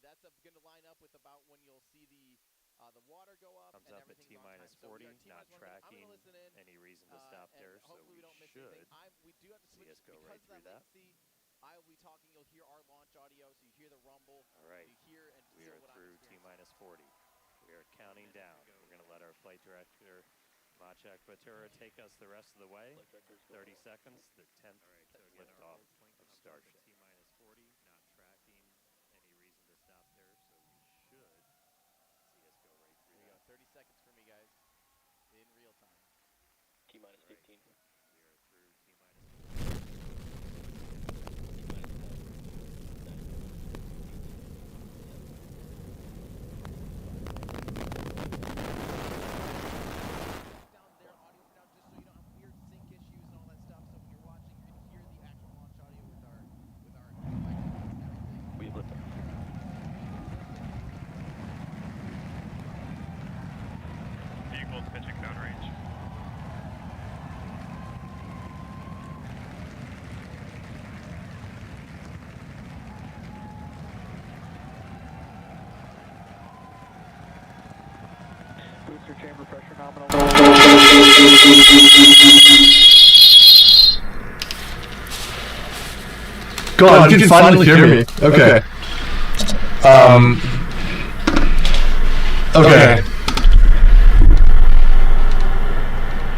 that's going to line up with about when you'll see the water go up. Comes and up at everything T-minus on time. 40, So not tracking any reason to stop there, so we should we do have to switch see us go right through that. I will be talking. You'll hear our launch audio, so you hear the rumble. All right, you hear and we are through T-minus 40. We are counting down. We're going to let our flight director, Maciek Batura, take us the rest of the way. 30 seconds, the 10th liftoff of Starship. T-minus 40, not tracking any reason to stop there, so we should see us go right through that. There you go, 30 seconds for me, guys, in real time. T-minus 15. We are through T-minus 40. Vehicles pitching downrange. Booster chamber pressure nominal. God, you can finally hear me. Okay. Okay.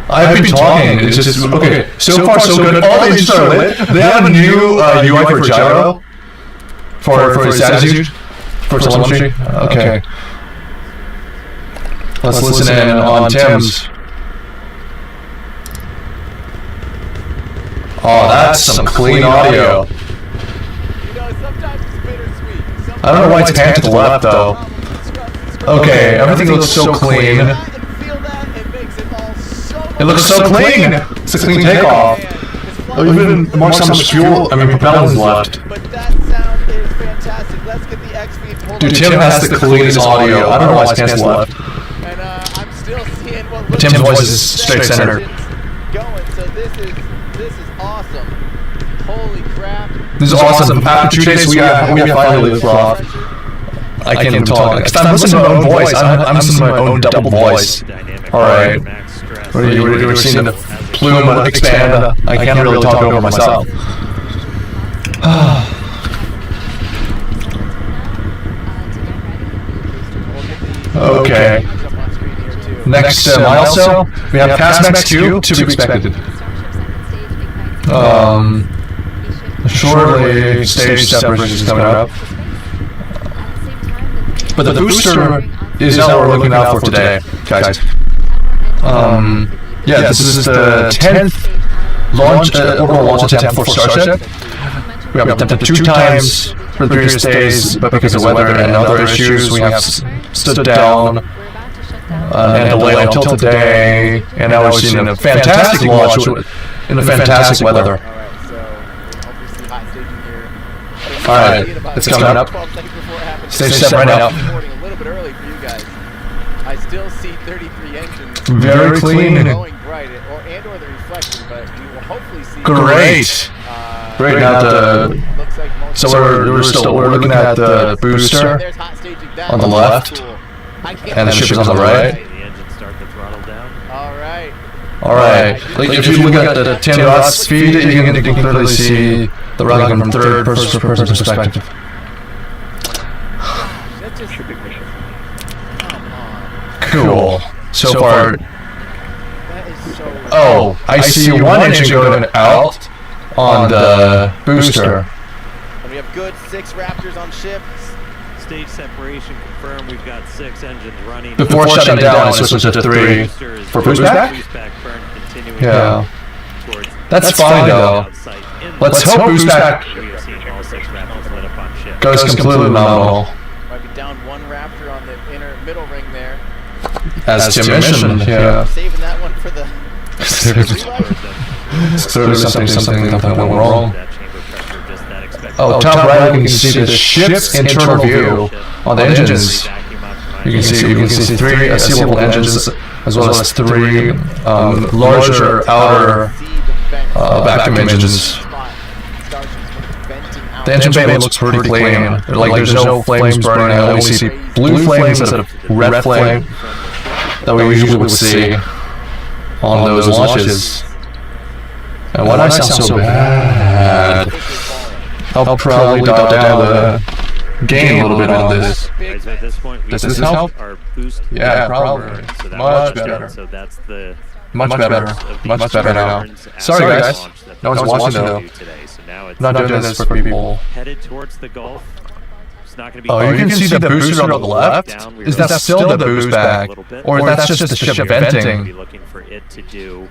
I've been talking. It's just okay. So far, so good. All the engines are lit. They have a new UI for gyro for its attitude for telemetry. Okay. Let's listen in on Tim's. Oh, that's some clean audio. Sometimes it's bittersweet. I don't know why it's panned to the left though. Okay, everything looks so clean. It looks so clean! It's a clean takeoff. Oh, even marks how much fuel, propellant is left. But that sound is fantastic. Let's get the X feed pulled. Dude, Tim has the cleanest audio. I don't know why his pants left. And I'm still seeing what looks Tim's voice is straight center. Going, so this is awesome. Holy crap. This is awesome. After 2 days, we have finally lifted off. I can't even talk. I'm listening to my own voice. I'm listening to my own double voice. Alright. We're seeing the plume expand. I can't really talk over myself. Okay. Next milestone, we have Casmax Q to be expected. Shortly, stage separation is coming up. But the booster is not what we're looking out for today, guys. Yeah, this is the 10th launch, orbital launch attempt for Starship. We have attempted 2 times for the previous days, but because of weather and other issues, we have stood down and delayed until today. And now we're seeing a fantastic launch in the fantastic weather. Alright, it's coming up. Stage 7 right now. A little bit early for you guys. I still see 33 engines. Very clean. Glowing bright, or the reflection, but we will hopefully see. Great. Great. Now so we're looking at the booster on the left, and the ship is on the right. The engines start to throttle down. All right. Like if you look at the 10 knots speed, you can clearly see the rudder from third-person perspective. That just should be mission. Cool. So far. That is so. Oh, I see one engine going out on the booster. And we have good 6 Raptors on ship. Stage separation confirmed. We've got 6 engines running. Before shutting down, it switches to 3 for boost back? Yeah. That's fine though. Let's hope boost back goes completely nominal. Might be down 1 Raptor on the middle ring there. As Tim mentioned, yeah. Saving that one for the. Clearly something went wrong. Oh, top right, you can see the ship's internal view on the engines. You can see 3 sealable engines, as well as 3 larger outer vacuum engines. The engine bay looks pretty clean. Like there's no flames burning. I only see blue flames instead of red flame that we usually would see on those launches. And why do I sound so bad? I'll probably dial down the gain a little bit on this. At this point, Does this help? Our boost. Yeah, probably. So that Much was good. better. So that's the Much better now. Sorry guys, no one's watching though. Today. So now it's Not doing this for people. headed towards the Gulf. It's not going to be. Oh, you can see the booster on the left? Is that still the boost bag? Or that's just the ship Be venting? looking for it to do.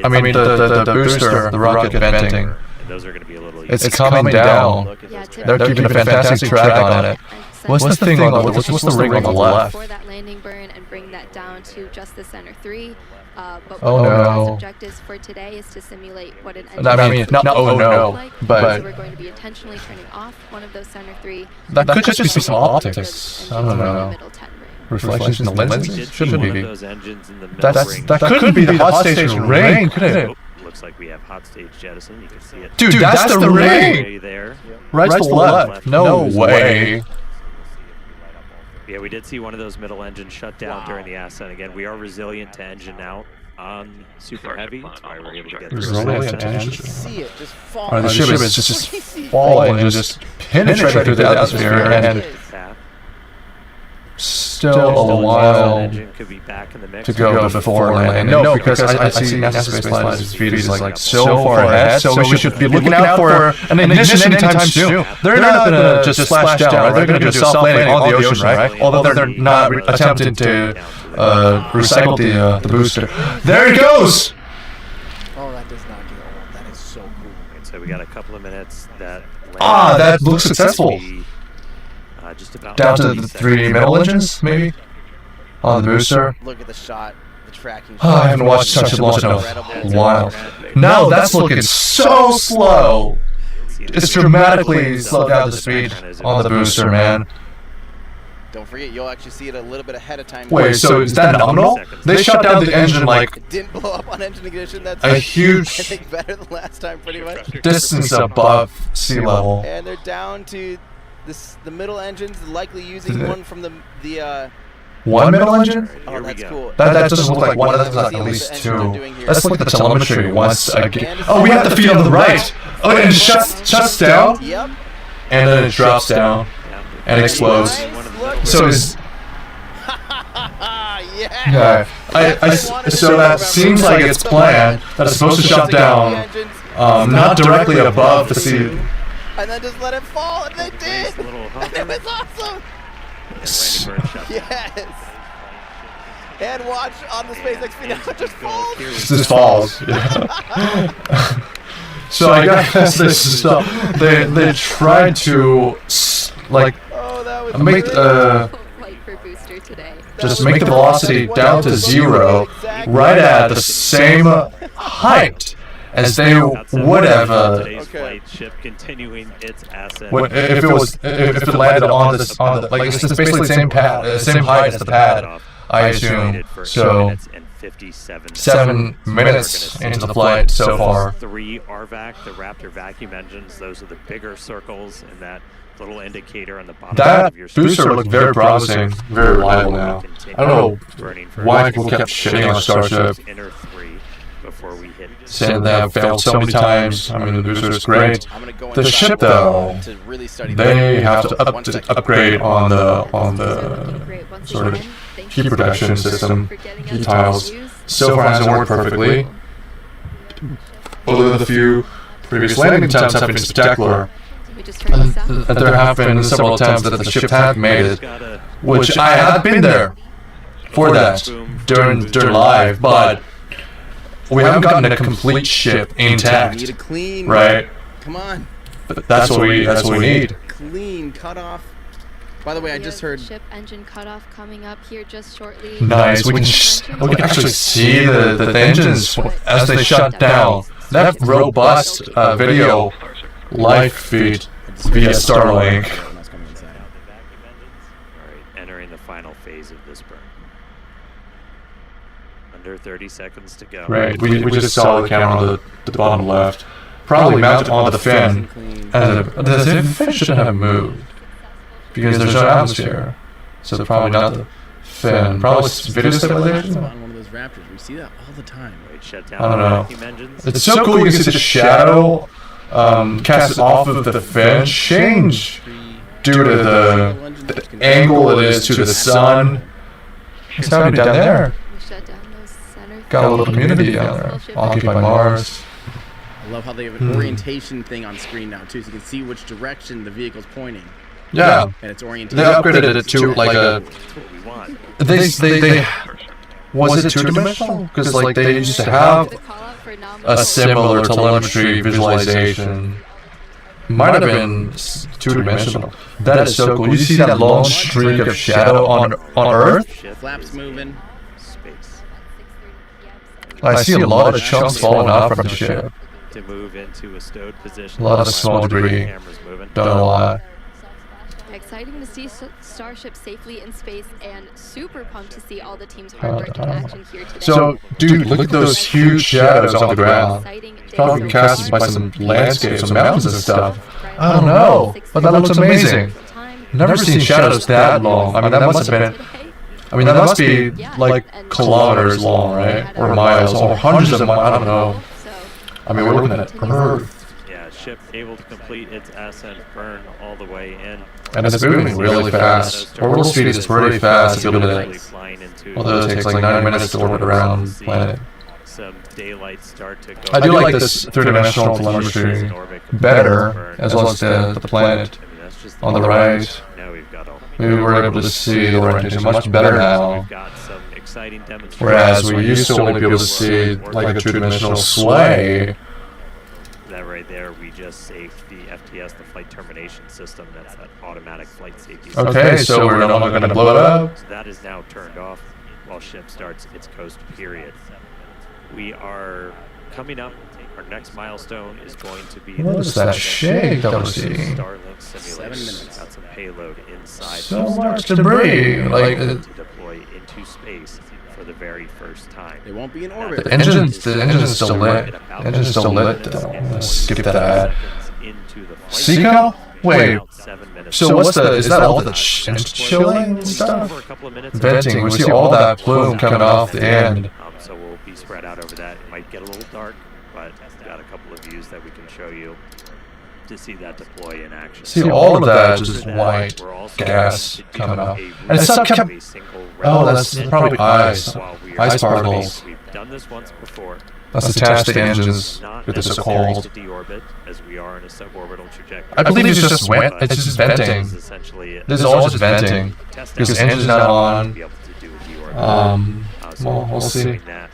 I mean the booster, the rocket venting. And those are going to be a little. It's coming down. Yeah, They're keeping a fantastic track on it. What's the thing on the, what's the ring on the left? For that landing burn and bring that down to just the center 3. But Oh, one of our no. objectives for today is to simulate what an engine I mean, not oh no, like. but So we're going to be intentionally turning off one of those center 3. that could just be some optics. Engines I don't in the know. middle 10 ring. Reflections in the We lenses? did see Shouldn't one of be. those engines in the middle ring. That couldn't be the hot station ring, could it? Oh, looks like we have hot stage jettison. You can see it. Dude, that's the ring! Way there. Right to the left. No way. Yeah, we did see one of those middle engines shut down during the ascent. Again, we are resilient to engine out on super heavy. That's why we're able to get through Resilient ascent. to engine. See it just fall. Or the ship is just falling and just penetrating through the atmosphere and Path. still a Still while engine could be back in the mix. to go before landing. No, because I see NASA Space Flight's feed is like so far ahead, so we should be looking out for an ignition anytime soon. They're not gonna just splash down, right? They're gonna do a soft landing on the ocean, right? Although they're not attempting to recycle the booster. There it goes! Oh, that does not get old. That is so cool. And so we got a couple of minutes that. Ah, that looks successful. Just about Down to the 3 middle engines, maybe? On the booster. Look at the shot, the tracking. Oh, I haven't watched such a launch in a while. No, that's looking so slow. It's dramatically slowed down the speed on the booster, man. Don't forget, you'll actually see it a little bit ahead of time. Wait, so is that nominal? They shut down the engine like It didn't blow up on engine ignition. That's a I huge think better than last time, pretty much. distance above sea level. And they're down to the middle engines, likely using one from the One middle engine? Oh, that's cool. That doesn't look like one. That's like at least 2. Let's look at the telemetry once again. Oh, we have the feed on the right. Oh, and it shuts down, Yep. and then it drops down and explodes. Nice look. So is Yeah. so that seems like it's planned. That it's supposed to shut down, not directly above the sea. And then just let it fall, and they did. Little And it was awesome. Yes. And watch on the SpaceX feed, it just falls. It just falls. Yeah. So I guess this is stuff. They tried to like Oh, that was make great. Flight for booster today. just make the velocity down to 0, right at the same height as they would have. Today's flight ship continuing its ascent. If it landed on the like it's just basically the same pad, same height as the pad, I assume. So 7 minutes into the flight so far. 3 RVAC, the Raptor vacuum engines. Those are the bigger circles in that little indicator on the bottom That of your screen. booster looked very promising, very reliable now. I don't know why people kept shitting on Starship, Inner 3 before we hit. saying they have failed so many times. I mean, the booster is great. I'm gonna go The inside ship, though, to really study they the- have to One second. upgrade on the Great. Once sort of again, thank heat you so protection much system, for getting heat us tiles. those views. So far hasn't worked perfectly. Although the few previous landing attempts have been spectacular, We just turned this out. and there have been several attempts that the ship had made it, which I have been there for that during live, but we haven't gotten a complete ship We need intact, a clean. right? Come on. That's what we need. Clean cut off. By the way, I We just have heard. ship engine cutoff coming up here just shortly. Nice. We can actually see the engines as they shut down. They have robust video live feed via Starlink. Alright, entering the final phase of this burn. Under 30 seconds to go. Right. We just saw the camera on the bottom left. probably mounted onto the fin, Clean. and the fin shouldn't have moved because there's no atmosphere. So probably not the fin. Probably video stabilization. On one of those Raptors, we see that all the time. Right, shut I down don't know. vacuum engines. It's so cool. You can see the shadow cast off of the fin change due to the angle it is to the sun. It's happening down there. We shut down those center Got a little three. community down there. Occupy Mars. I love how they have an orientation thing on screen now too, so you can see which direction the vehicle's pointing. Yeah. And it's orientation. They upgraded it to like a. That's what we want. They was it two-dimensional? Because like they used to have The call out for nominal a similar telemetry visualization. Might have been two-dimensional. That is so cool. You see that long streak of shadow on Earth? Shift Flaps is moving. Space. I see a lot of chunks falling off from the ship. To move into a stowed position. A lot of small debris. Cameras moving. Don't know why. Exciting to see Starship safely in space, and super pumped to see all the team's hard work in action here today. So, dude, look at those huge shadows on the ground. Exciting day Probably so cast far. by some landscapes, some mountains and stuff. I don't know, but that looks amazing. Never seen shadows that long. I mean, that must have been. I mean, that must be like kilometers long, right? Or miles, or hundreds of miles. I don't know. I mean, we're looking at Earth, Yeah, ship able to complete its ascent burn all the way in. and it's moving really fast. Orbital speed is pretty fast if you look at it. Although it takes like 90 minutes to orbit around the planet. Some daylight start to go. I do like this three-dimensional telemetry better, as well as the planet I mean, that's just on the right. Now we've got all. We were able to see the orientation much better now. We've got some exciting demonstrations. Whereas we used to only be able to see like a two-dimensional sway. That right there, we just saved the FTS, the flight termination system. That's that automatic flight safety system. Okay, so we're no longer going to blow it up. So that is now turned off while ship starts its coast period. We are coming up. Our next milestone is going to be What is that shake that we're seeing? Starlink 7 simulation. minutes. Got some payload inside. So those much Starship debris, like, to deploy into space for the very first time. They won't be in orbit. The engine's still lit. The engine's still lit. Let's skip that. Into the flight Seagull? Wait. About 7 minutes. So what's the? Is that all the chilling and stuff? For a couple of minutes. Venting. We see all that plume coming off the end. So we'll be spread out over that. It might get a little dark, but we've got a couple of views that we can show you to see that deploy in action. See all of that just white gas coming out, and it's not kept. Oh, that's probably ice. Ice particles. We've done this once before. That's attached to the engines Not because it's so necessary cold. to deorbit, as we are in a suborbital trajectory. I believe it's just wet. It's just venting. This is essentially it. This is all just venting because the engine's not on. Be able to do a deorbit. So Well, we'll see. doing that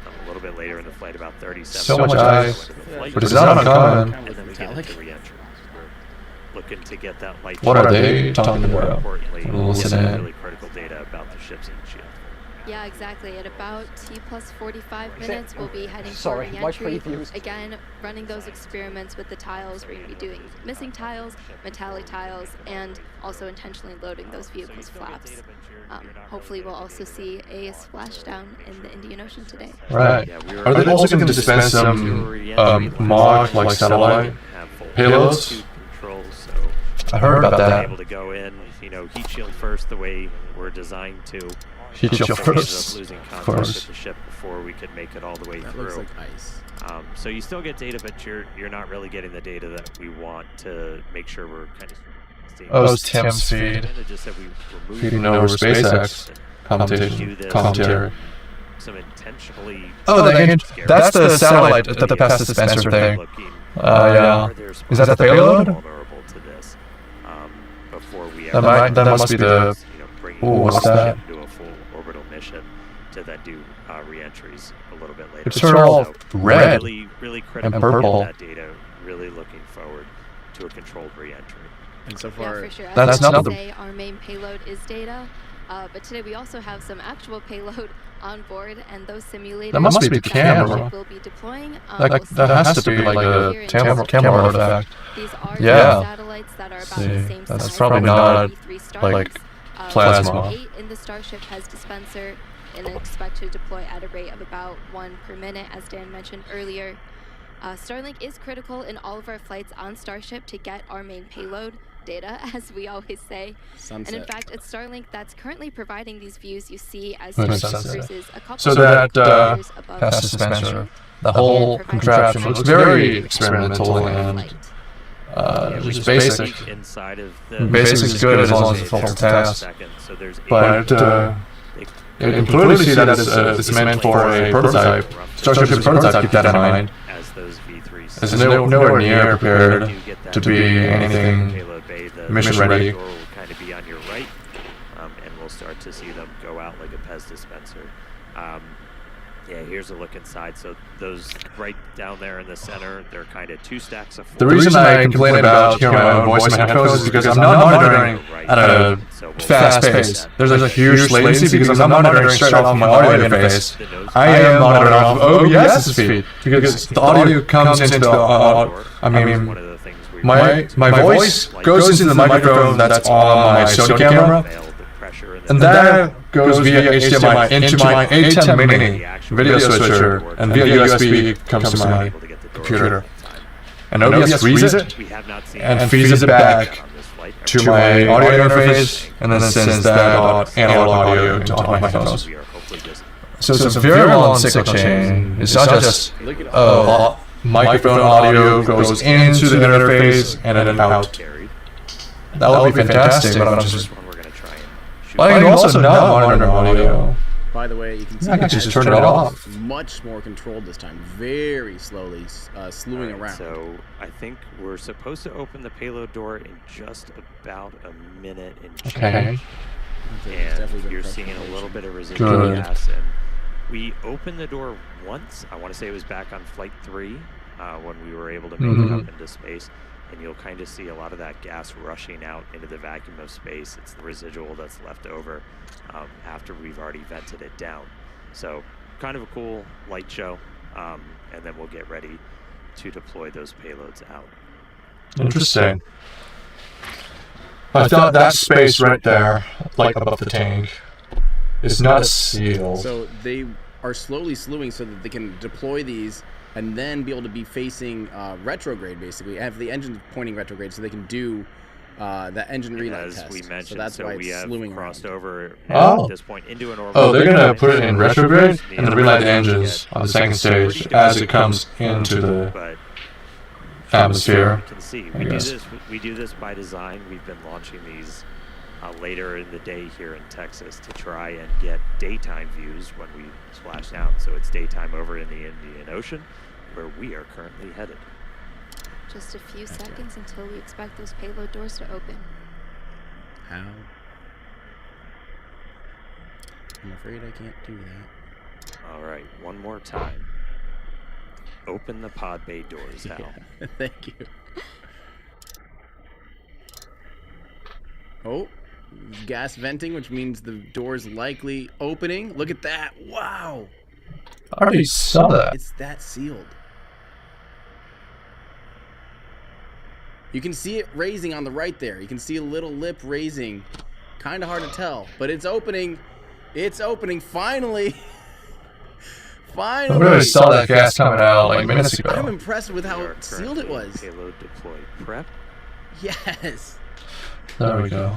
a little bit later in the flight, about 37 So much seconds ice, into the flight. but it's not uncommon. And then we get into re-entry. We're looking to get that light. What are they and talking more about? importantly, We'll listen some in. really critical data about the ship's shield. Yeah, exactly. At about T plus 45 minutes, we'll be heading Sorry, for my re-entry. previews. Again, running those experiments with the tiles. We're going to be doing missing tiles, metallic tiles, and also intentionally loading those vehicles' flaps. Hopefully, we'll also see a splashdown in the Indian Ocean today. Right. Are they also going to dispense some MOG, like satellite payloads? I heard about that. Able to go in, heat shield first, the way we're designed to. Heat shield We ended up first, losing of contact course. with the ship before we could make it all the way That through. looks like ice. So you still get data, but you're not really getting the data that we want to make sure we're kind of seeing. Oh, it's Tim's feed. Just that we remove Feeding over SpaceX commentary. some intentionally. Oh, that's the satellite, the past dispenser thing. Yeah. Is that the payload? Vulnerable to this. Before we That must be the. bringing Ooh, what's the that? ship to a full orbital mission to then do re-entries a little bit later. It's turned all So red really critical and to get purple. that data. Really looking forward to a controlled re-entry. And so Yeah, far, for sure. As That's I not the- say, our main payload is data, but today we also have some actual payload on board, and those simulators That must be the that camera. we'll be deploying. That has to be like a camera artifact. These are Yeah. satellites that are about See, the same that's size probably as not, the E3 like, Starlinks. plasma. 8 in the Starship has dispenser and expect to deploy at a rate of about 1 per minute, as Dan mentioned earlier. Starlink is critical in all of our flights on Starship to get our main payload data, as we always say. Sunset. And in fact, it's Starlink that's currently providing these views you see as Where's Starship sunset? cruises a couple So that meters above past the dispenser, ocean. the whole And providing contraption visual looks very information experimental for the and flight. just basic. Inside of the Basic is good as long as it's full task. But you can clearly see that it's meant for a prototype. Starship's prototype, keep that in mind. As those V3s It's nowhere near prepared to be anything mission ready. Door will kind of be on your right, and we'll start to see them go out like a Pez dispenser. Yeah, here's a look inside. So those right down there in the center, they're kind of 2 stacks of 4. The reason I complain about hearing my own voice in my headphones is because I'm not monitoring at a fast pace. There's a huge latency because I'm not monitoring straight off my audio interface. I am monitoring off of OBS's feed because the audio comes into the my voice goes into the microphone that's on my Sony camera, and that goes via HDMI into my A10 mini video switcher, and via USB comes to my computer. And OBS reads it and feeds it back to my audio interface, and then sends that analog audio into all my headphones. So it's a very long cycle chain. It's not just microphone audio goes into the interface and then out. That would be fantastic, but I'm just... But I can also not monitor audio. By the way, you can see I can just turn it off. Much more controlled this time. Very slowly, slewing around. So I think we're supposed to open the payload door in just about a minute and change. Okay. And you're seeing a little bit of residual gas. And we opened the door once. I want to say it was back on flight 3 when we were able to make it up into space. And you'll kind of see a lot of that gas rushing out into the vacuum of space. It's the residual that's left over after we've already vented it down. So kind of a cool light show, and then we'll get ready to deploy those payloads out. Interesting. I thought that space right there, like above the tank, is not sealed. So they are slowly slewing so that they can deploy these and then be able to be facing retrograde, basically. Have the engine pointing retrograde so they can do that engine relay As test. we mentioned, so that's why we it's have slewing crossed around. over Oh. at this point into an orbital. Oh, they're going to put it in retrograde and then relight the engines on the second stage as it comes into the But atmosphere. you can see I guess. we do this by design. We've been launching these later in the day here in Texas to try and get daytime views when we splash down. So it's daytime over in the Indian Ocean, where we are currently headed. Just a few seconds until we expect those payload doors to open. How? I'm afraid I can't do that. All right, one more time. Open the pod bay doors, Hal. Yeah. Thank you. Oh, gas venting, which means the door's likely opening. Look at that. Wow. I already saw that. It's that sealed. You can see it raising on the right there. You can see a little lip raising. Kind of hard to tell, but it's opening. It's opening finally. I Finally. really saw that gas coming out like minutes I'm ago. impressed with We how are sealed it currently was. Payload deploy prep. Yes. There we go.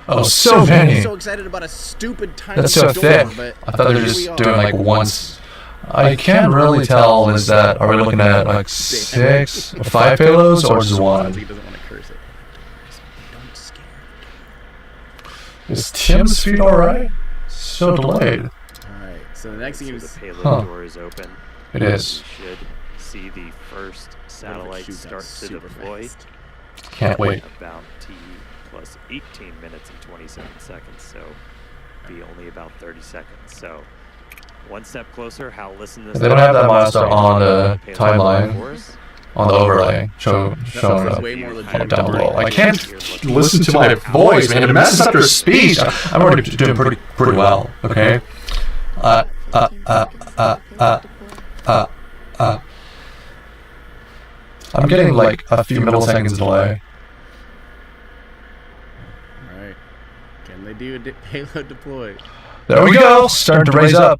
Oh, so many. I'm so excited about a stupid tiny That's so door, thick. but I thought they were here just we are. doing like once. I can't really tell, is that, are we looking at like 6 or 5 payloads or just Sounds like 1? he doesn't want to curse it. Don't scare him. Is Tim's feed alright? So delayed. Alright, so the next thing So is the payload Huh. door is open. It is. We should see the first satellite shoots out start to super deploy fast. Can't wait. about T plus 18 minutes and 27 seconds, so be only about 30 seconds. So one step closer. Hal, listen to this. They don't have that milestone on the Payload timeline, for us. on the overlay, showing sounds up way more legitimate. down below. I can't listen to my voice, man. It messes up your speech. I'm already doing pretty well, okay? I'm getting like a few milliseconds delay. Alright. Can they do a payload deploy? There we go. Starting to raise up.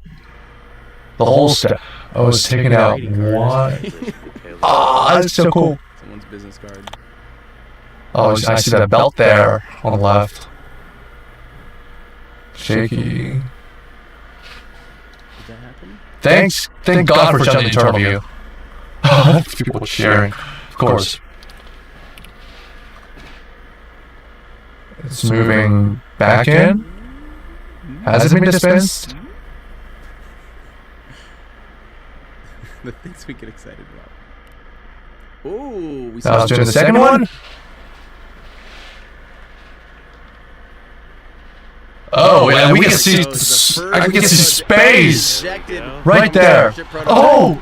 The whole step. Oh, it's taking out one. The payload Oh, that's so cool. Someone's business card. Oh, I see that belt there on the left. Shaky. Did that happen? Thank God for shutting the internal view. People cheering, of course. It's moving back in. Has it been dispensed? The things we get excited about. Ooh, we I was doing the second one. Oh, and we can see, I can see space right there. Oh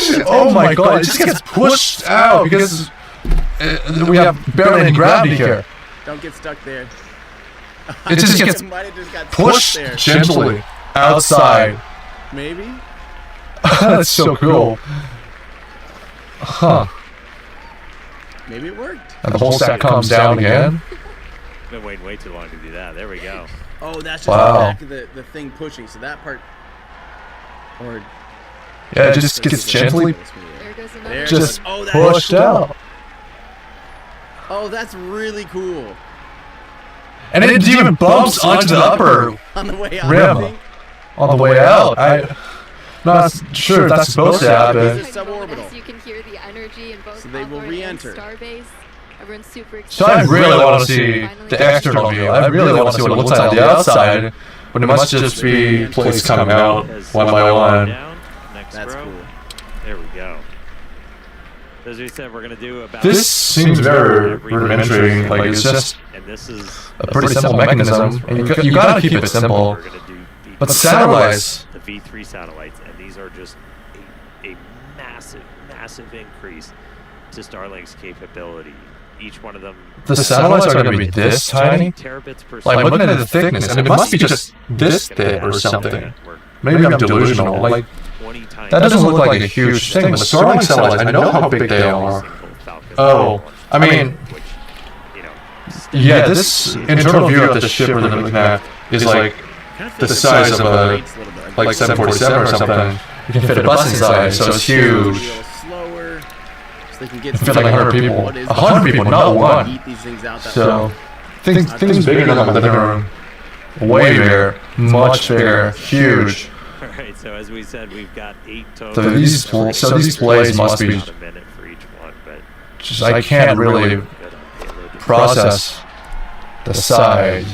shit! Oh my God! It just gets pushed out because we have barely any gravity here. Don't get stuck there. It just gets pushed gently outside. Maybe. That's so cool. Huh? Maybe it worked. And the whole stack comes down again. Been waiting way too long to do that. There we go. Oh, that's just Wow. the back of the thing pushing. So that part, or Yeah, it just gets gently There goes There another. it just goes. Oh, that pushed out. Oh, that's really cool. And it even bumps onto the upper On the way out, rim I think. on the way out. I'm not sure if that's supposed to happen. It's suborbital. As you can hear the energy in both So they will Hawthorne and re-enter. Starbase. Everyone's super So excited. I really want to see the external view. I really want to see what it looks like on the outside, but it must just be plates coming out one by one. Down. Next That's row. cool. There we go. As we said, we're going to do about This seems very rudimentary. Like it's just and this is a pretty simple mechanism, and you gotta keep it simple. we're going to do But satellites, the V3 satellites, and these are just a massive increase to Starlink's capability. Each one of them the satellites are gonna be this tiny. terabits per Like second. looking at the thickness, and it must be just this thick or something. Maybe I'm delusional. Like 20 times that doesn't look like a huge thing. But Starlink satellites, I know how big they are. Oh, I mean, which, you know, yeah, this internal view of the ship we're looking at is like the size of a like 747 or something. You can fit a bus inside, so it's huge. Slower, so they can get It fit like 100 people. What is 100 people, not one. Eat these things out that So things bigger than my living room. Way bigger, much bigger, huge. all right. So as we said, we've got 8 total. So these blades must be About a minute for each one, but just I can't really good on payload. process the size.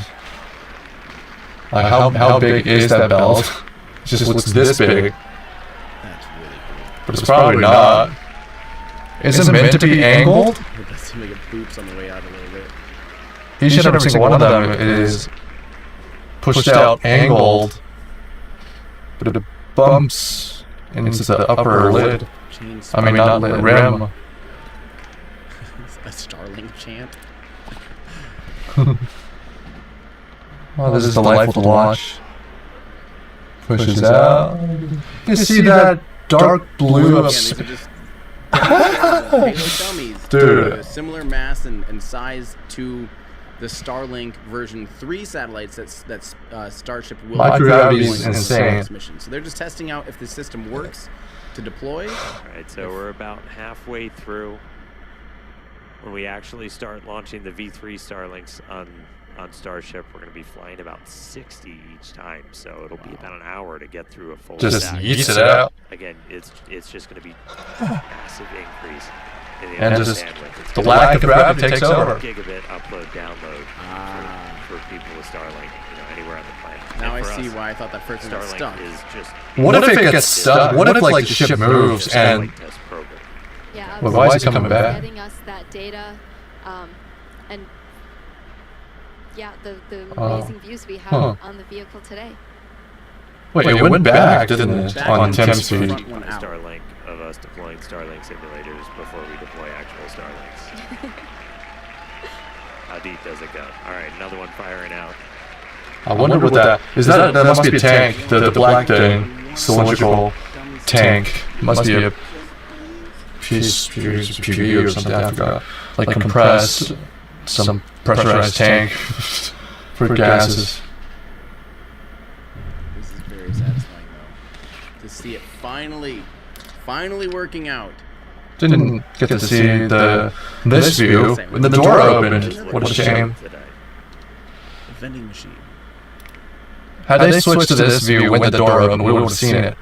Like how big is that belt? It just looks this big, That's really cool. but it's probably not. Is it meant to be angled? It does seem like it boops on the way out a little bit. Each and every single one of them is pushed out angled, but it bumps into the upper lid. Chains. I mean, not lid, rim. A Starlink chant. Oh, this is delightful to watch. Pushes out. You see that dark blue Again, of these are just payload dummies. Dude. A similar mass and size to the Starlink version 3 satellites that Starship will Microgravity deploy is in the insane. SpaceX mission. So they're just testing out if the system works to deploy. All right, so we're about halfway through when we actually start launching the V3 Starlinks on Starship. We're going to be flying about 60 each time, so it'll be about an hour to get through a full just stack. yeets it out. Again, it's just going to be a massive increase in the And amount of just bandwidth. It's the gonna lack of gravity takes be over. gigabit upload download for people with Starlink, anywhere on the planet. Now I And for see us, why I thought that first one got Starlink stuck. is just What if it gets stuck? What if like the ship moves and Starlink test program. Yeah, Well, why is it coming absolutely. back? Getting us that data, and yeah, the Oh. amazing views we have Huh. on the vehicle today. wait, it went back, didn't it? Back On on temp temp speed. front one The out. Starlink of us deploying Starlink simulators before we deploy actual Starlinks. How deep does it go? All right, another one firing out. I wonder what that is. That must be a tank. The black thing, cylindrical tank, must be a piece PV or something. I forgot. Like compressed, some pressurized tank for gases. This is very satisfying though. To see it finally working out. didn't get to see this view. When the door opened, what a shame. The vending machine. Had they switched to this view when the door opened, we would have seen it.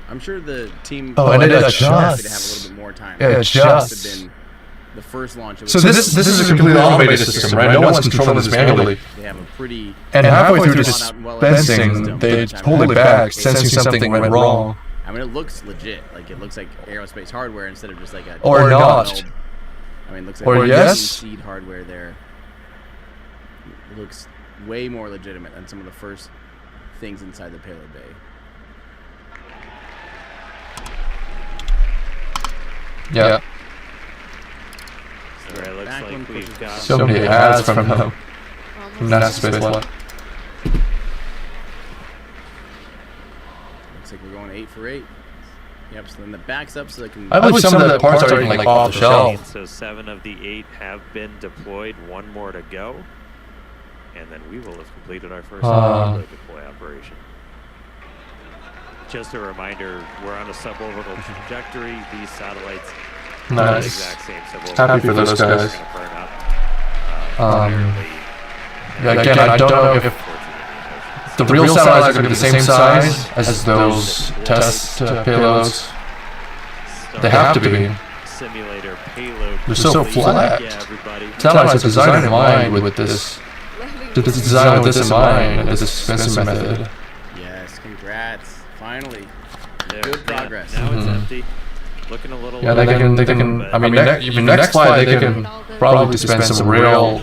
I'm sure the team. Oh, and it adjusts. To have a little bit more time. Yeah, it adjusts. Have been the first launch. So this is a completely automated system, right? No one's controlling this manually. They have a pretty. And halfway through dispensing, they pulled it back, sensing something went wrong. I mean, it looks legit. Like it looks like aerospace hardware instead of just like a. Or not. I mean, it looks like or yes. seed hardware there. It looks way more legitimate than some of the first things inside the payload bay. Yeah. So it looks like we've got so many ads from NASA Space Flight. Looks like we're going 8 for 8. Yep, so then the back's up so they can. I believe some of the parts are even like off the shelf. So 7 of the 8 have been deployed, 1 more to go. And then we will have completed our first deploy operation. Just a reminder, we're on a suborbital trajectory. These satellites are the exact same suborbital. Happy for those guys. Gonna burn up, Yeah, again, I don't know if the real satellites are going to be the same size as those test payloads. They have to be. Simulator payload. They're so flat. Yeah, everybody. Satellites are designed in mind with this. Designed with this in mind, and this dispensing method. Yes, congrats. Finally. There, Good progress. Now it's empty. Looking a little. Yeah, they can. I mean, next flight they can probably dispense some real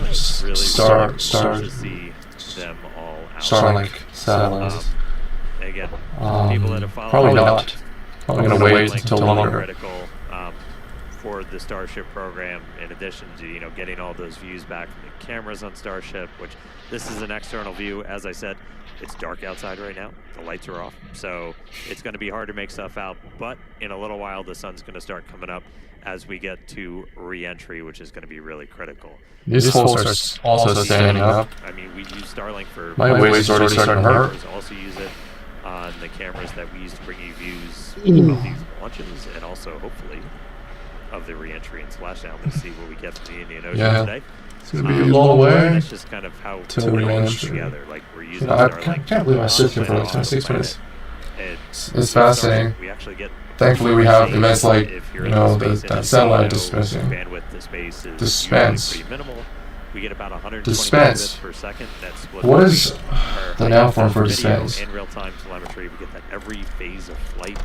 Starlink satellites. Again, people that have followed. Probably not. Probably gonna wait until longer. Critical for the Starship program, in addition to getting all those views back from the cameras on Starship, which this is an external view. As I said, it's dark outside right now. The lights are off, so it's going to be hard to make stuff out. But in a little while, the sun's going to start coming up as we get to re-entry, which is going to be really critical. These folks are also standing up. I mean, we use Starlink for... My waist is already starting to hurt. We also use it on the cameras that we use to bring you views of these launches, and also, hopefully, of the re-entry and splashdown. Let's see what we get from the Indian Ocean today. It's going to be a long way. That's just kind of how it works together. Like, we're using I can't believe I sit here for like 26 minutes. It's fascinating. We actually get... Thankfully, we have immense, like, the satellite dispensing. Bandwidth to space is Dispense. pretty minimal. We get about 120 Dispense. megabits per second. That's split. What is the noun form for video dispense? and real-time telemetry. We get that every phase of flight,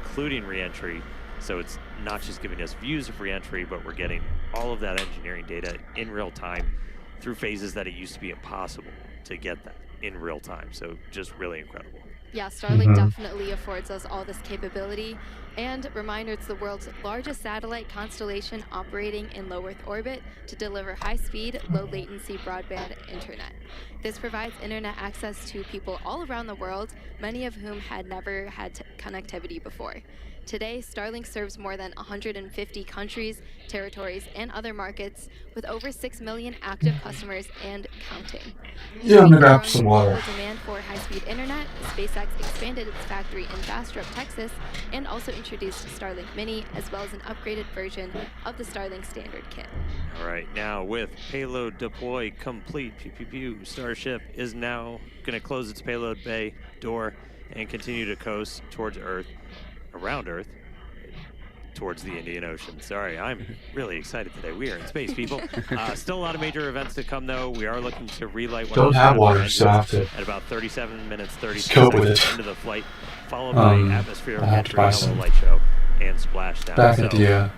including re-entry. So it's not just giving us views of re-entry, but we're getting all of that engineering data in real time through phases that it used to be impossible to get that in real time. So just really incredible. Yeah, Starlink definitely affords us all this capability. And reminder, it's the world's largest satellite constellation operating in low Earth orbit to deliver high-speed, low-latency broadband internet. This provides internet access to people all around the world, many of whom had never had connectivity before. Today, Starlink serves more than 150 countries, territories, and other markets, with over 6 million active customers and counting. Yeah, I'm gonna grab some water. The demand for high-speed internet, SpaceX expanded its factory in Bastrop, Texas, and also introduced Starlink Mini, as well as an upgraded version of the Starlink standard kit. All right, now with payload deploy complete, Starship is now going to close its payload bay door and continue to coast towards Earth. Around Earth, towards the Indian Ocean. Sorry, I'm really excited today. We are in space, people. Still a lot of major events to come, though. We are looking to relight one Don't have water, so I have to at about 37 minutes, 30 cope with seconds it. into the flight, followed by atmospheric I have to entry, buy hello some light show, and splashdown. back at the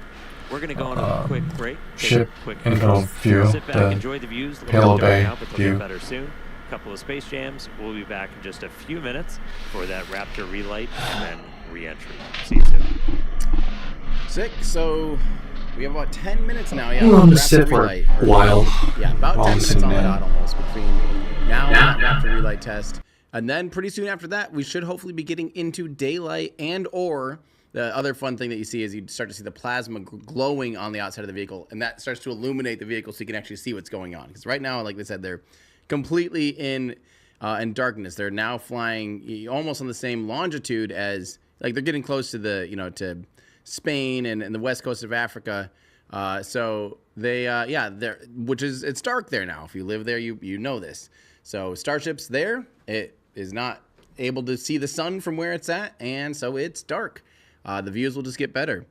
we're going to go on a quick break. ship quick info view, sit back, the enjoy the views. payload bay now, but they'll view. get better soon. Couple of space jams. We'll be back in just a few minutes for that Raptor relight and then re-entry. See you soon. Sick. So we have about 10 minutes now. Yeah, I'm gonna Raptor sit for relight. a while. Yeah, about 10 minutes sitting on the there. dot almost between now and that Raptor relight test. And then pretty soon after that, we should hopefully be getting into daylight, and or the other fun thing that you see is you start to see the plasma glowing on the outside of the vehicle, and that starts to illuminate the vehicle so you can actually see what's going on. Because right now, like they said, they're completely in darkness. They're now flying almost on the same longitude as, like, they're getting close to the, Spain and the west coast of Africa. So they, it's dark there now. If you live there, you know this. So Starship's there. It is not able to see the sun from where it's at, and so it's dark. The views will just get better.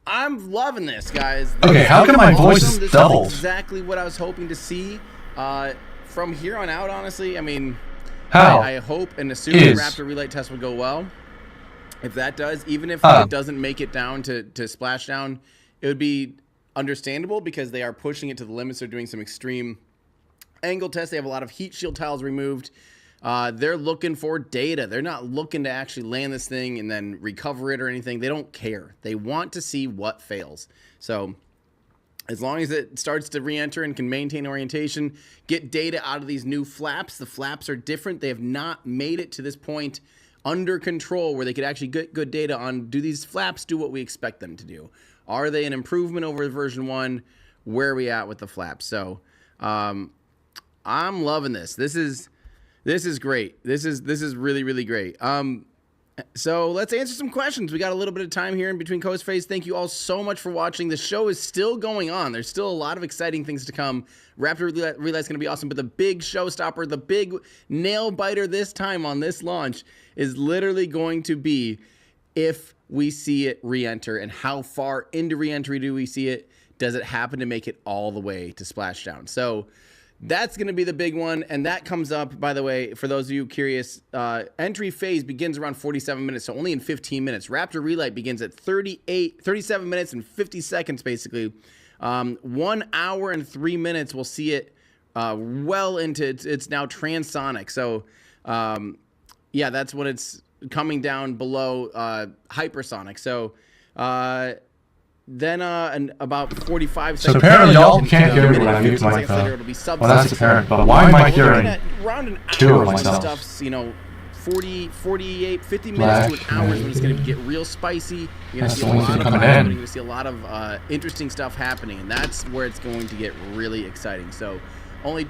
I'm loving this, guys. Okay, how come my voice is doubled? Exactly what I was hoping to see. From here on out, honestly, I mean, I hope and assume the Raptor relay test will go well. If that does, even if it doesn't make it down to splashdown, it would be understandable because they are pushing it to the limits. They're doing some extreme angle tests. They have a lot of heat shield tiles removed. They're looking for data. They're not looking to actually land this thing and then recover it or anything. They don't care. They want to see what fails. So as long as it starts to re-enter and can maintain orientation, get data out of these new flaps. The flaps are different. They have not made it to this point under control where they could actually get good data on, do these flaps do what we expect them to do? Are they an improvement over version 1? Where are we at with the flaps? So I'm loving this. This is great. This is really, really great. So let's answer some questions. We got a little bit of time here in between Coast Phase. Thank you all so much for watching. The show is still going on. There's still a lot of exciting things to come. Raptor Relay is going to be awesome, but the big showstopper, the big nail biter this time on this launch is literally going to be if we see it re-enter and how far into re-entry do we see it? Does it happen to make it all the way to splashdown? So that's going to be the big one, and that comes up, by the way, for those of you curious, entry phase begins around 47 minutes, so only in 15 minutes. Raptor Relay begins at 37 minutes and 50 seconds, basically. 1 hour and 3 minutes, we'll see it well into, it's now transonic. So, yeah, that's when it's coming down below hypersonic. So, then in about 45 seconds. So apparently y'all can't hear me when I mute my phone. Well, that's apparent, but why am I hearing around an two hour of myself? Stuff's, 40, 48, 50 minutes to an hour is when it's going to get real spicy. You're going to see a lot of you're going to see a lot of interesting stuff happening, and that's where it's going to get really exciting. So only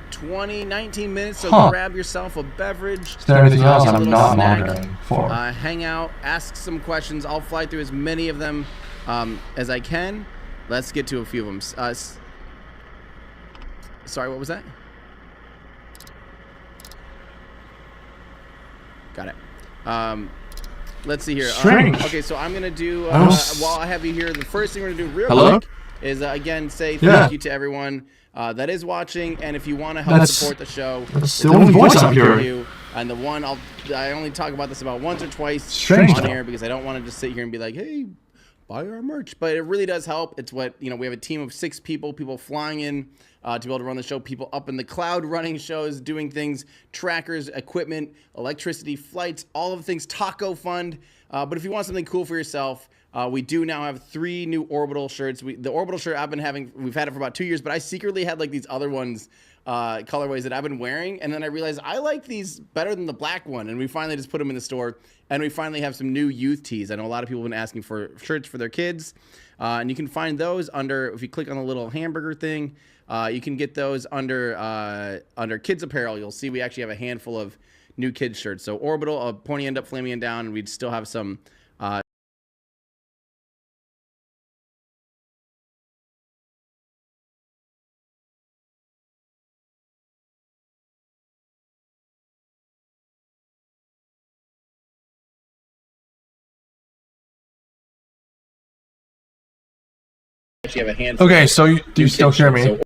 19 minutes, so grab yourself a beverage. Is there anything else I'm not snack, monitoring for? Hang out, ask some questions. I'll fly through as many of them as I can. Let's get to a few of them. Sorry, what was that? Got it. Let's see here. Okay, so I'm gonna do while I have you here. The first thing we're gonna do real quick is again say thank you to everyone that is watching, and if you want to help support the show, that's the only voice I'm hearing. And the one I only talk about this about once or twice on air because I don't want to just sit here and be like, hey, buy our merch. But it really does help. It's what, we have a team of 6 people flying in to be able to run the show, people up in the cloud running shows, doing things, trackers, equipment, electricity, flights, all of the things, taco fund. But if you want something cool for yourself, we do now have 3 new orbital shirts. The orbital shirt I've been having, we've had it for about 2 years, but I secretly had like these other ones, colorways that I've been wearing, and then I realized I like these better than the black one, and we finally just put them in the store, and we finally have some new youth tees. I know a lot of people have been asking for shirts for their kids, and you can find those under, if you click on the little hamburger thing, you can get those under kids apparel. You'll see we actually have a handful of new kids shirts. So orbital, pointy end up, flaming end down, and we'd still have some actually have a handful. Okay, so do you still hear me?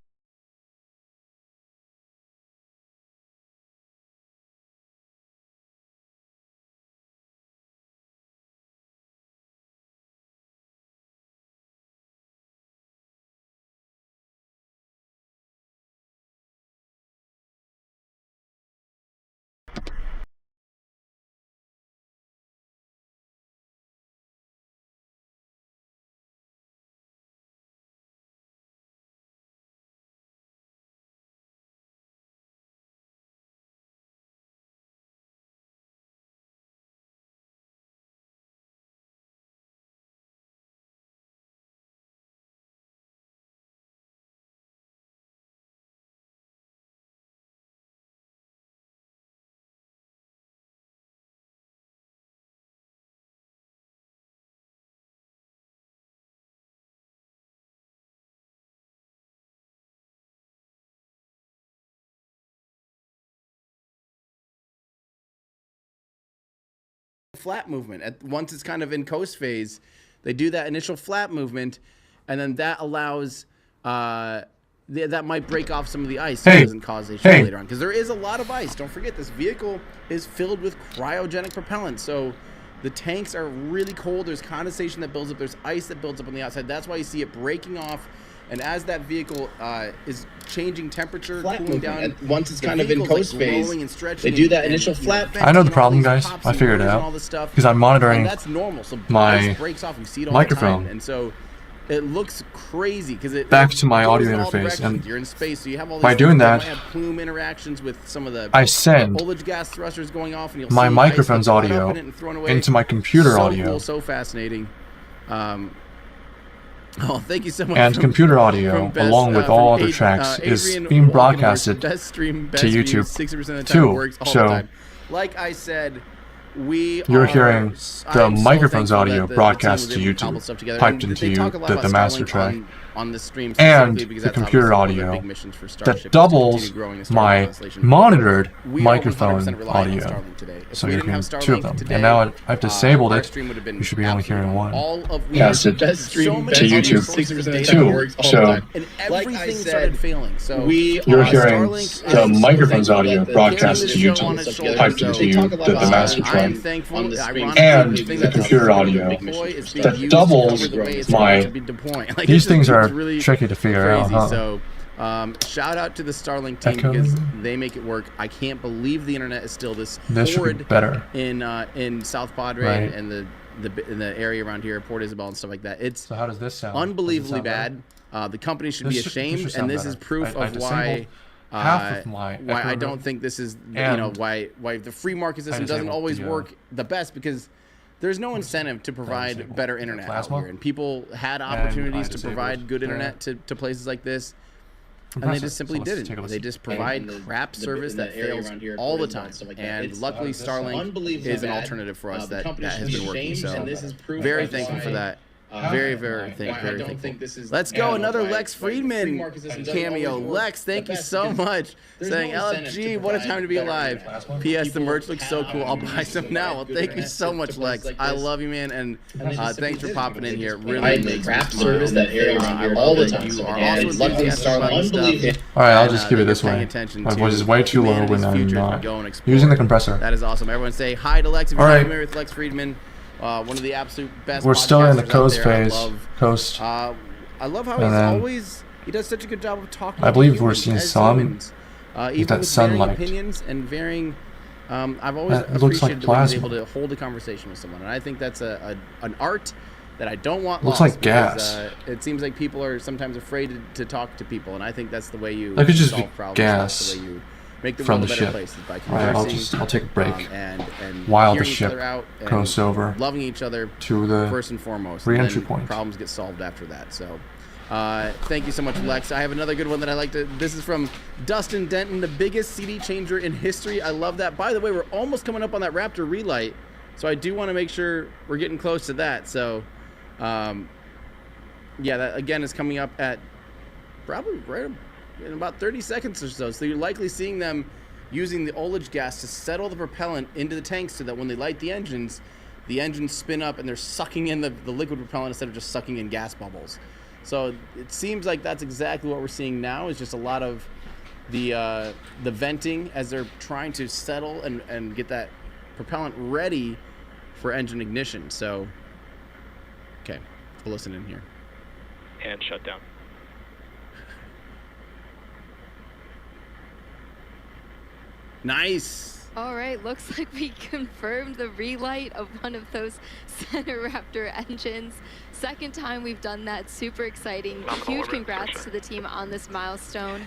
flap movement. Once it's kind of in coast phase, they do that initial flap movement, and then that allows that might break off some of the ice so it doesn't cause issues later on. Because there is a lot of ice. Don't forget, this vehicle is filled with cryogenic propellant. So the tanks are really cold. There's condensation that builds up. There's ice that builds up on the outside. That's why you see it breaking off. And as that vehicle is changing temperature, cooling down, once it's kind of in coast phase, they do that initial flap. I know the problem, guys. I figured it out. Because I'm monitoring that's normal. So my breaks off. You see it all microphone. The time. And so it looks crazy because it back to my goes audio in all interface. directions. And you're in space, so you have all these by doing that, might have plume interactions with some of the I send ullage gas thrusters going off, and you'll my see microphone's ice caught up audio in it and thrown away. into my computer so audio. Cool, so fascinating. Oh, thank you so much. And computer audio, along with all other tracks, is being broadcasted to YouTube 60% of the time too. works all the So time. Like I said, you're hearing the microphone's audio broadcast to YouTube, piped into the master track, on the stream, and the computer audio that doubles my monitored microphone audio. So you're hearing two of them. And now I've disabled it. You should be only hearing one. Yes, it does stream to YouTube 60% too. So, like I said, you're hearing the microphone's audio broadcast to YouTube, piped into the master track, and the computer audio that doubles my. These things are tricky to figure out, huh? So, shout out to the Starlink team because they make it work. I can't believe the internet is still this horrid better in South Padre and in the area around here, Port Isabel and stuff like that. It's so how does this sound? Unbelievably bad. The company should be ashamed, and this is proof of why. Why I don't think this is why the free market system doesn't always work the best, because there's no incentive to provide better internet out here, and people had opportunities to provide good internet to places like this, and they just simply didn't. They just provide crap service that fails all the time, and luckily Starlink is an alternative for us that has been working. So very thankful for that. Very thankful. Let's go, another Lex Friedman cameo. Lex, thank you so much. Saying, LFG, what a time to be alive. P.S. The merch looks so cool. I'll buy some now. Well, thank you so much, Lex. I love you, man, and thanks for popping in here. Really makes craft service that airs here all the time. You are also enthusiastic about stuff. All right, I'll just keep it this way. My voice is way too low when I'm not using the compressor. That is awesome. Everyone say hi to Lex if you're not familiar with Lex Friedman. One of the absolute best. We're still in the coast phase. I love how he does such a good job of talking. I believe we're seeing some. Even that with sunlight. varying opinions and varying. I've always looks like appreciated when he's plasma. able to hold a conversation with someone, and I think that's an art that I don't want Looks lost. like gas. Because, it seems like people are sometimes afraid to talk to people, and I think that's the way you That could just solve be problems. gas That's the way you make the from world the a better ship. place, is by Alright, conversing, I'll take a break and while the hearing each ship other out and goes over loving each other to the first and foremost. re-entry and then point. Problems get solved after that. So, thank you so much, Lex. I have another good one that I like to. This is from Dustin Denton, the biggest CD changer in history. I love that. By the way, we're almost coming up on that Raptor relight, so I do want to make sure we're getting close to that. So, yeah, that again is coming up at probably right in about 30 seconds or so. So you're likely seeing them using the ullage gas to settle the propellant into the tanks so that when they light the engines spin up and they're sucking in the liquid propellant instead of just sucking in gas bubbles. So it seems like that's exactly what we're seeing now, is just a lot of the venting as they're trying to settle and get that propellant ready for engine ignition. So, okay, we'll listen in here. And shut down. Nice. All right, looks like we confirmed the relight of one of those center Raptor engines. Second time we've done that. Super exciting. Huge congrats to the team on this milestone.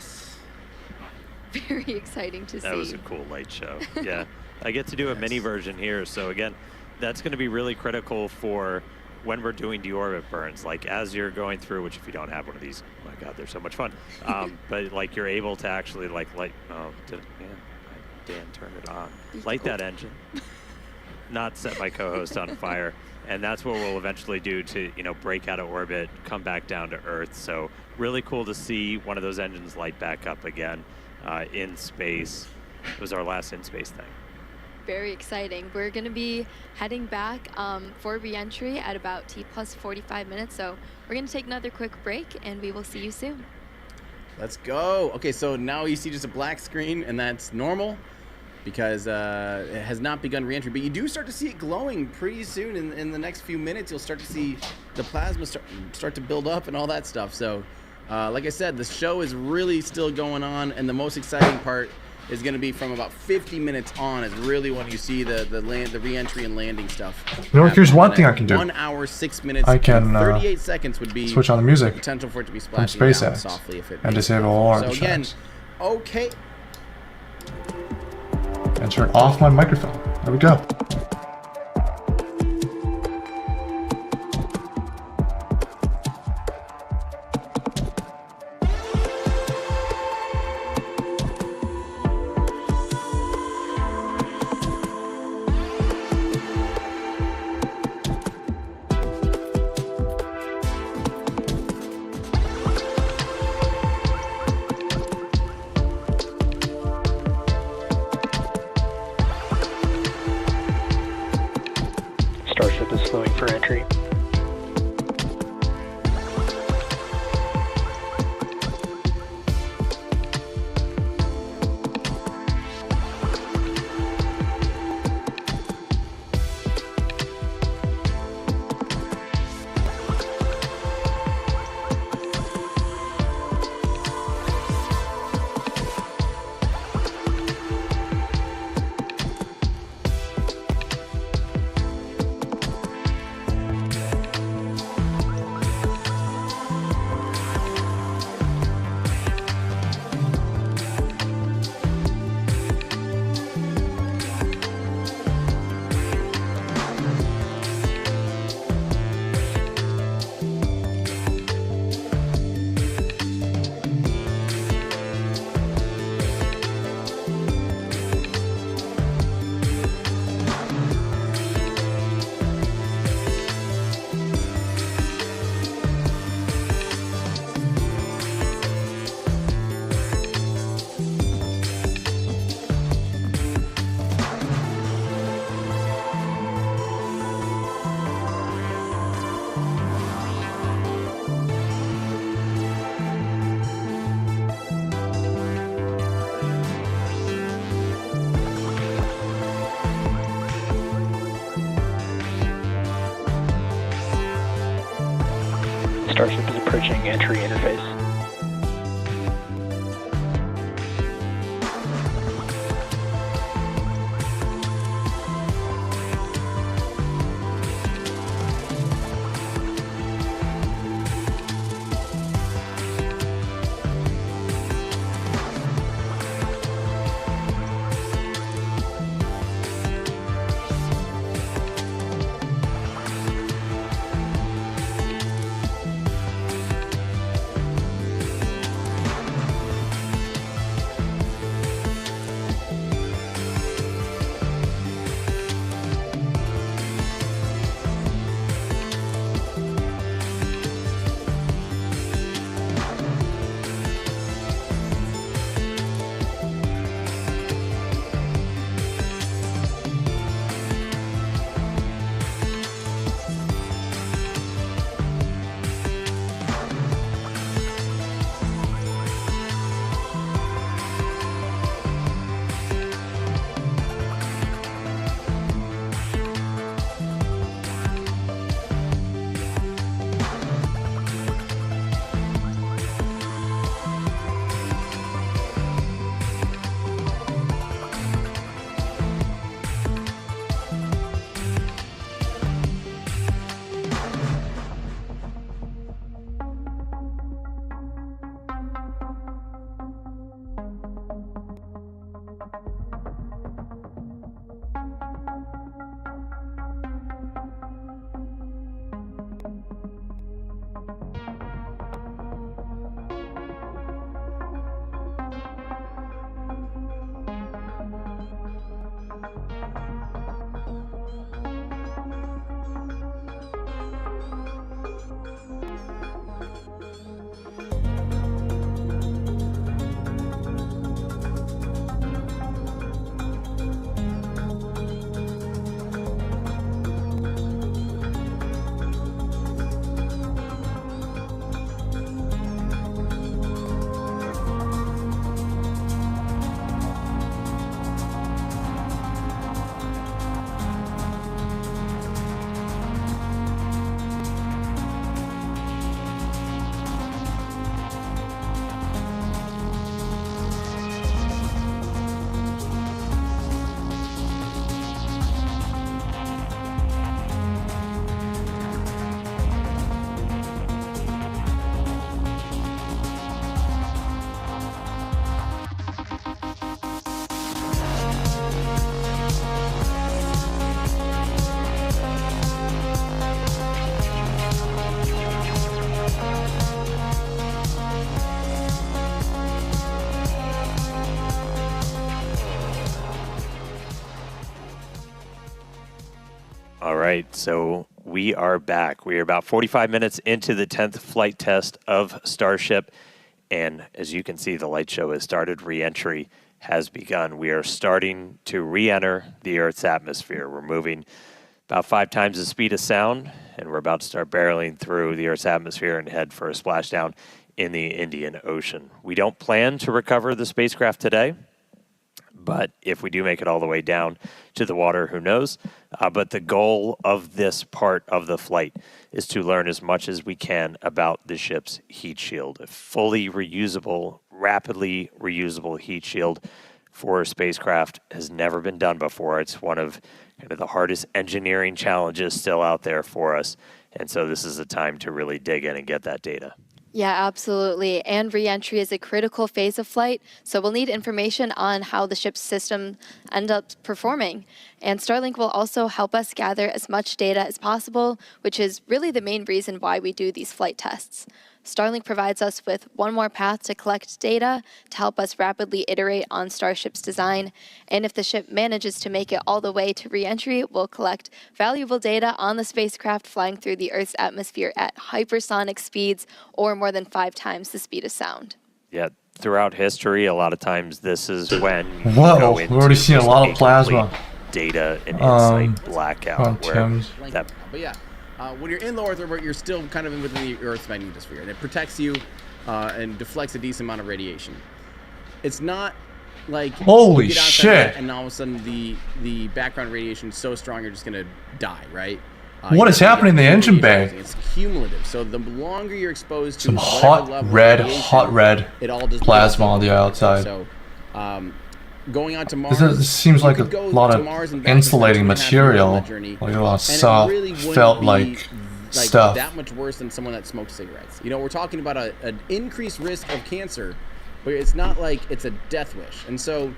Very exciting to see. That was a cool light show. Yeah, I get to do a mini version here. So again, that's going to be really critical for when we're doing deorbit burns. Like as you're going through, which if you don't have one of these, oh my God, they're so much fun. But like you're able to actually like light. Oh, Dan turned it on. Light that engine. Not set my co-host on fire. And that's what we'll eventually do to, break out of orbit, come back down to Earth. So really cool to see one of those engines light back up again in space. It was our last in-space thing. very exciting. We're going to be heading back for re-entry at about T plus 45 minutes. So we're going to take another quick break, and we will see you soon. Let's go. Okay, so now you see just a black screen, and that's normal because it has not begun re-entry. But you do start to see it glowing pretty soon. In the next few minutes, you'll start to see the plasma start to build up and all that stuff. So, like I said, the show is really still going on, and the most exciting part is going to be from about 50 minutes on is really when you see the re-entry and landing stuff. You know, here's one thing I can do. 1 hour, 6 minutes, I can 38 seconds would be switch on the music potential for it to be from splashing down SpaceX softly if it and makes disable it. all So the again, channels. okay. And turn off my microphone. There we go. Starship is slowing for entry. Starship is approaching entry interface. All right, so we are back. We are about 45 minutes into the 10th flight test of Starship. And as you can see, the light show has started. Re-entry has begun. We are starting to re-enter the Earth's atmosphere. We're moving about 5 times the speed of sound, and we're about to start barreling through the Earth's atmosphere and head for a splashdown in the Indian Ocean. We don't plan to recover the spacecraft today, but if we do make it all the way down to the water, who knows? But the goal of this part of the flight is to learn as much as we can about the ship's heat shield. A fully reusable, rapidly reusable heat shield for a spacecraft has never been done before. It's one of kind of the hardest engineering challenges still out there for us. And so this is a time to really dig in and get that data. Yeah, absolutely. And re-entry is a critical phase of flight, so we'll need information on how the ship's system end up performing. And Starlink will also help us gather as much data as possible, which is really the main reason why we do these flight tests. Starlink provides us with one more path to collect data to help us rapidly iterate on Starship's design. And if the ship manages to make it all the way to re-entry, we'll collect valuable data on the spacecraft flying through the Earth's atmosphere at hypersonic speeds or more than 5 times the speed of sound. Yeah, throughout history, a lot of times this is when you Whoa, go we're into already seeing a lot of complete plasma. Data and insight blackout. on Where Tim's. that But yeah, when you're in low Earth orbit, you're still kind of within the Earth's magnetosphere, and it protects you and deflects a decent amount of radiation. It's not like Holy you get outside shit. that and all of a sudden the background radiation is so strong you're just gonna die, right? What is happening in the engine bay? It's cumulative. So the longer you're exposed to Some whatever hot level of red, radiation, it all just plasma on the outside. So, going on to Mars, This seems you like a could go lot to of Mars and back insulating in 2.5 years on material, that journey, like a lot of and it soft, really wouldn't felt be, like stuff. that much worse than someone that smokes cigarettes. You know, we're talking about an increased risk of cancer, but it's not like it's a death wish. And so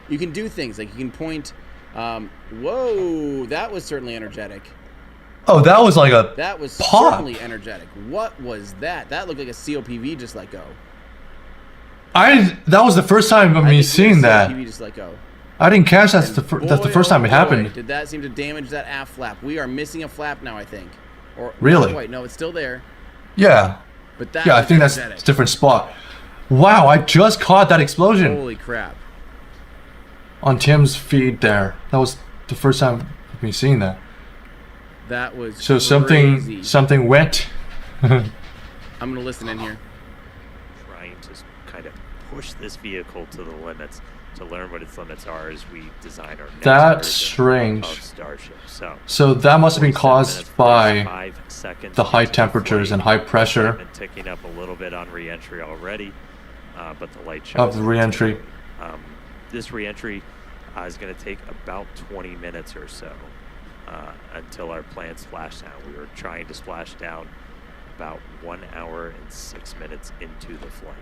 you can do things like you can point. Whoa, that was certainly energetic. Oh, that was like a That was pop. certainly energetic. What was that? That looked like a COPV just let go. That was the first time of I me think seeing that. COPV just let go. I didn't catch that's And the that's the boy, first time oh it boy, happened. Did that seem to damage that aft flap? We are missing a flap now, I think. Or Really? not quite. No, it's still there. Yeah. But that Yeah, I was think that's energetic. a different spot. Wow, I just caught that explosion Holy crap. on Tim's feed there. That was the first time of me seeing that. That was So crazy. something went. I'm gonna listen in here. trying to kind of push this vehicle to the limits to learn what its limits are as we design our next That's version strange. of Starship. So that must have been 47 caused minutes, by 5 seconds the high into temperatures flight. and high pressure Been ticking up a little bit on re-entry already, but the light shows of the re-entry. This re-entry is going to take about 20 minutes or so until our planned splashdown. We were trying to splash down about 1 hour and 6 minutes into the flight.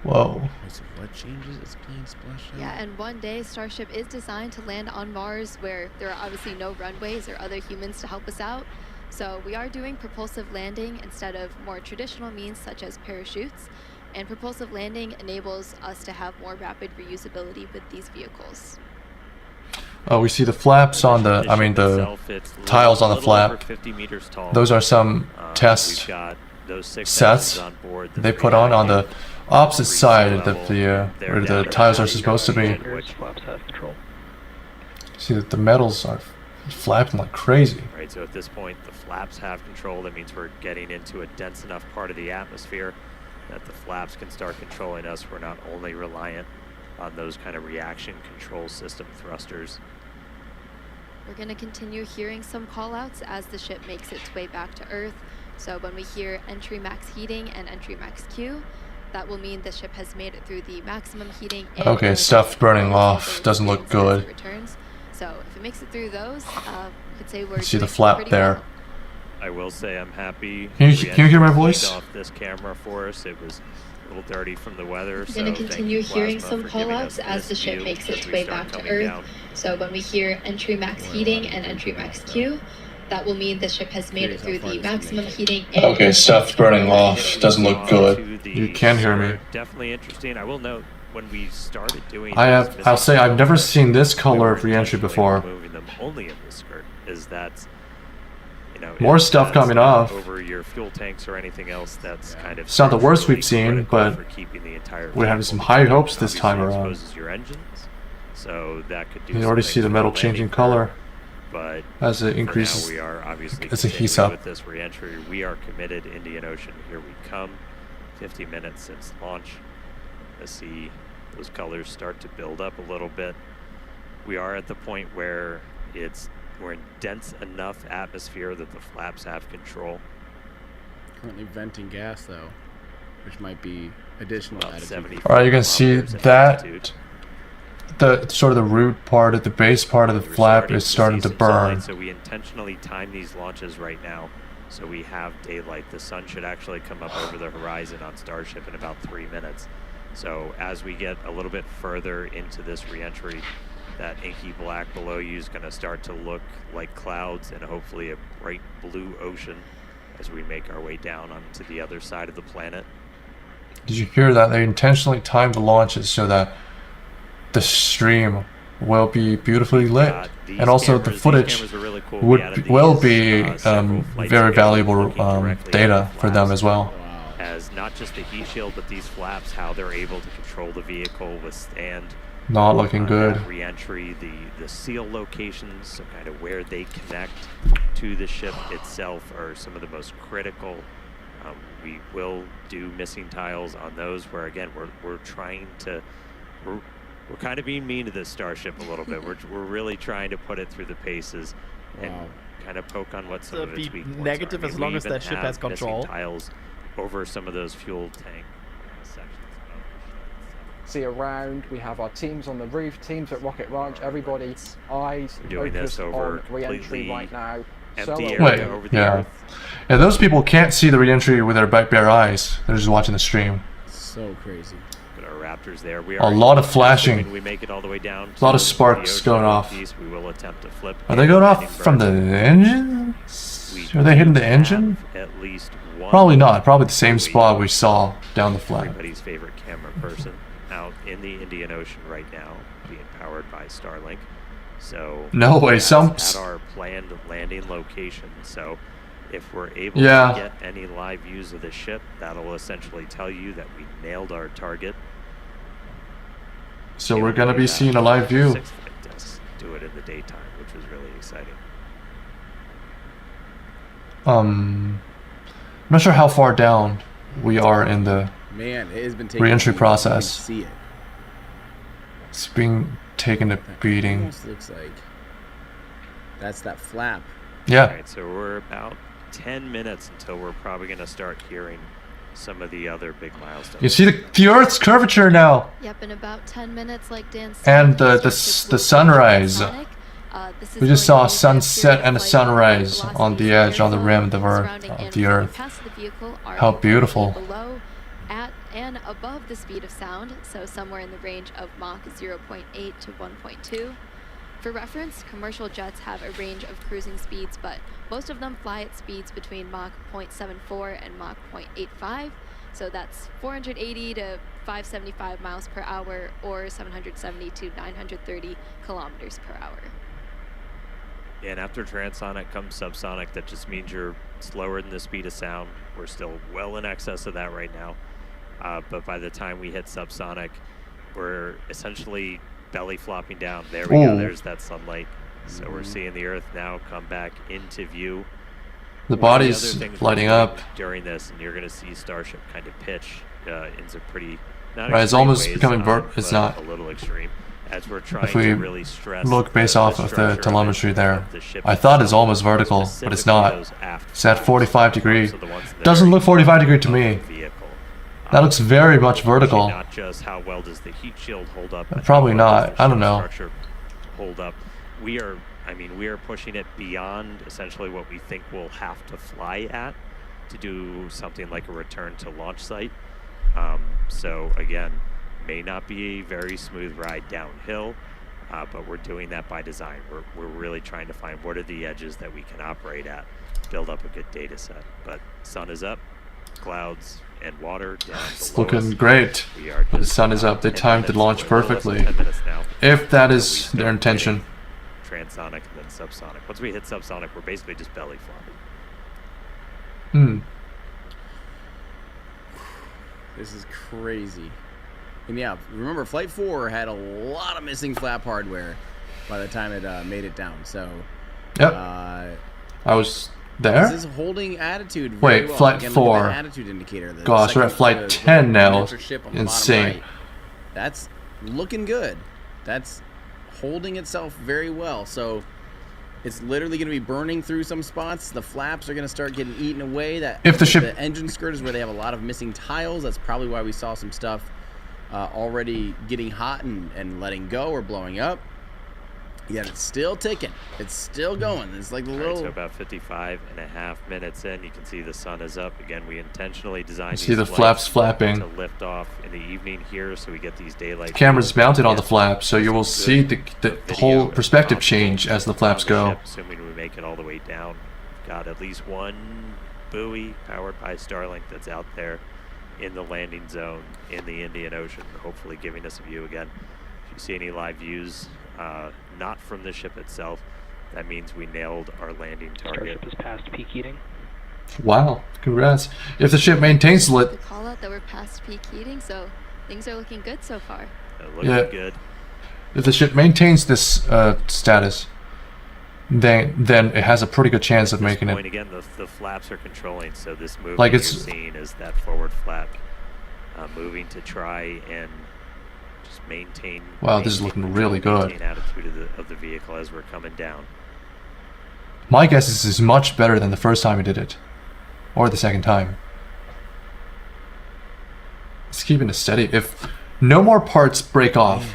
Whoa. So what changes? It's playing splashdown. Yeah, and one day Starship is designed to land on Mars where there are obviously no runways or other humans to help us out. So we are doing propulsive landing instead of more traditional means such as parachutes. And propulsive landing enables us to have more rapid reusability with these vehicles. Oh, we see the flaps on the, I mean the Itself, it's tiles on the little over flap. 50 meters tall. Those are some test We've got those 6 sets engines on board, the they 3 put on the opposite sea side of level. the They're where down the to tiles are 40 supposed to be. which- Flaps have control. See that the metals are flapping like crazy. Right, so at this point, the flaps have control. That means we're getting into a dense enough part of the atmosphere that the flaps can start controlling us. We're not only reliant on those kind of reaction control system thrusters. We're going to continue hearing some callouts as the ship makes its way back to Earth. So when we hear entry max heating and entry max Q, that will mean the ship has made it through the maximum heating. And Okay, stuff's burning off. Doesn't look good. It returns. So if it makes it through those, we could say we're See the doing flap pretty there. well. I will say I'm happy. Can you hear my Re-entry voice? kicked off this camera for us. It was a little dirty from the weather. We're so going to thank continue you, hearing Plasma, some for giving us callouts as this the ship view makes as its we way start back to coming Earth. down. So when we hear entry max heating and entry max Q, that will mean the ship has made it through the maximum heating. And Okay, stuff's burning off. Doesn't look good. To the You can hear me. start, Definitely interesting. I will note when we started doing I'll these say I've never seen this we color were of re-entry intentionally before. removing them only in the skirt, as because that's, you know, More stuff that's coming not off. over your fuel tanks or anything else. That's kind of It's not the worst we've structurally seen, critical but for keeping the entire we're having vehicle some high together. hopes this time Obviously around. exposes your engines, so that could do You some already things see the with metal landing changing curve, color but as it for increases. now, we are obviously as it heats continuing up. with this reentry. We are committed. Indian Ocean, here we come. 50 minutes since launch. Let's see those colors start to build up a little bit. We are at the point where we're in dense enough atmosphere that the flaps have control. Currently venting gas though, which might be additional About attitude. 70 Alright, you can see kilometers in that altitude. the sort of the root part of the base part of the We're flap is starting see to some sunlight, burn. so we intentionally time these launches right now, so we have daylight. The sun should actually come up over the horizon on Starship in about 3 minutes. So as we get a little bit further into this reentry, that inky black below you is going to start to look like clouds and hopefully a bright blue ocean as we make our way down onto the other side of the planet. Did you hear that? They intentionally timed the launches so that the stream will be beautifully lit, and also the footage really cool. will be very valuable data for them as well. As not just the heat shield, but these flaps, how they're able to control the vehicle, withstand Not looking good. re-entry, the seal locations, so kind of where they connect to the ship itself are some of the most critical. We will do missing tiles on those where, again, we're trying to, we're kind of being mean to this Starship a little bit. We're really trying to put it through the paces and kind of poke on what some of its weak points negative are. I mean, as long we as even that ship has have missing control. tiles over some of those fuel tank sections of the ship. See around, we have our teams on the roof, teams at Rocket Ranch, everybody eyes We're doing this focused over on re-entry completely right now. empty So area Wait, over the yeah. earth. Yeah, those people can't see the re-entry with their bare eyes. They're just watching the stream. So crazy. But our Raptors there. We A are lot of flashing. assuming we make it all the way down. A lot of to the sparks ocean going off. northeast. We will attempt to flip. Are they going off from the engine? Are they hitting the engine? At least one. Probably not. Probably the same spot we saw down the flap. Everybody's favorite camera person out in the Indian Ocean right now, being powered by Starlink. So No way, that's some- at our planned landing location. So if we're able Yeah. to get any live views of the ship, that'll essentially tell you that we nailed our target. So we're gonna be seeing a live view. 6 flight tests do it in the daytime, which was really exciting. I'm not sure how far down we are in the. Man, it has been taking Re-entry me- process. You can see it. It's being taken a beating. Almost looks like that's that flap. Yeah. Alright, so we're about 10 minutes until we're probably going to start hearing some of the other big milestones. You see the Earth's curvature now, Yep, in about 10 minutes, like Dan said, and the sunrise. this is We just going saw a to be sunset and a flight sunrise velocity on the edge, on the air rim of the surrounding Earth. and Of the flying Earth. past the vehicle are How currently beautiful. below, at and above the speed of sound, so somewhere in the range of Mach 0.8 to 1.2. For reference, commercial jets have a range of cruising speeds, but most of them fly at speeds between Mach 0.74 and Mach 0.85. So that's 480 to 575 miles per hour, or 770 to 930 kilometers per hour. And after transonic comes subsonic. That just means you're slower than the speed of sound. We're still well in excess of that right now. But by the time we hit subsonic, we're essentially belly flopping down. There we go. Ooh. There's that sunlight. So we're seeing the Earth now come back into view. The One of body's other things we're lighting doing up. during this, and you're going to see Starship kind of pitch in some pretty not Right, it's extreme almost ways, becoming it's but not. a little extreme. As we're trying If we to really stress look based the off of the structure telemetry of there, the ship I thought it's itself, almost vertical, but it's specifically not. those aft It's at flaps, 45 degree. so the ones that Doesn't are look 45 degree to above me. the vehicle. That looks very much vertical. Not just how well does the heat shield hold up, but Probably how well not. does the I don't ship know. structure hold up. We are pushing it beyond essentially what we think we'll have to fly at to do something like a return to launch site. So again, may not be a very smooth ride downhill, but we're doing that by design. We're really trying to find what are the edges that we can operate at, build up a good data set. But sun is up, clouds and water down It's below looking us. great. We are The just sun is about up. They 10 timed the minutes, launch we're less than perfectly. 10 minutes now If that until we is start their intention. getting transonic, and then subsonic. Once we hit subsonic, we're basically just belly flopping. Hmm. This is crazy. And yeah, remember, Flight 4 had a lot of missing flap hardware by the time it made it down. So, Yep. I was there. This is holding attitude very Wait, well. Flight Again, look at 4. that attitude indicator. The Gosh, we're at second- Flight the 10 now. Reenter ship on the bottom Insane. right. That's looking good. That's holding itself very well. So it's literally going to be burning through some spots. The flaps are going to start getting eaten away. That If the ship- the engine skirt is where they have a lot of missing tiles. That's probably why we saw some stuff already getting hot and letting go or blowing up. Yet it's still ticking. It's still going. It's like the All right, little. so about 55.5 minutes in, you can see the sun is up. Again, we intentionally designed See these the flights flaps flapping. to lift off in the evening here, so we get these daylight. Camera's views. mounted on the Yeah, flaps, so you will good see the video whole if perspective possible change as the flaps on go. ship, assuming we make it all the way down. Got at least one buoy powered by Starlink that's out there in the landing zone in the Indian Ocean, hopefully giving us a view again. If you see any live views, not from the ship itself, that means we nailed our landing target. Starship has passed peak heating. Wow, congrats. If the ship maintains The lit, call out that we're past peak heating, so things are looking good so far. Looking Yeah. good. if the ship maintains this status, then it has a pretty good chance of At this making point, it. again, the flaps are controlling, so this movement Like you're it's- seeing is that forward flap moving to try and just maintain. Wow, this is maintain looking control, really good. Maintain attitude of the vehicle as we're coming down. My guess is this is much better than the first time we did it, or the second time. It's keeping it steady. If no more parts break off,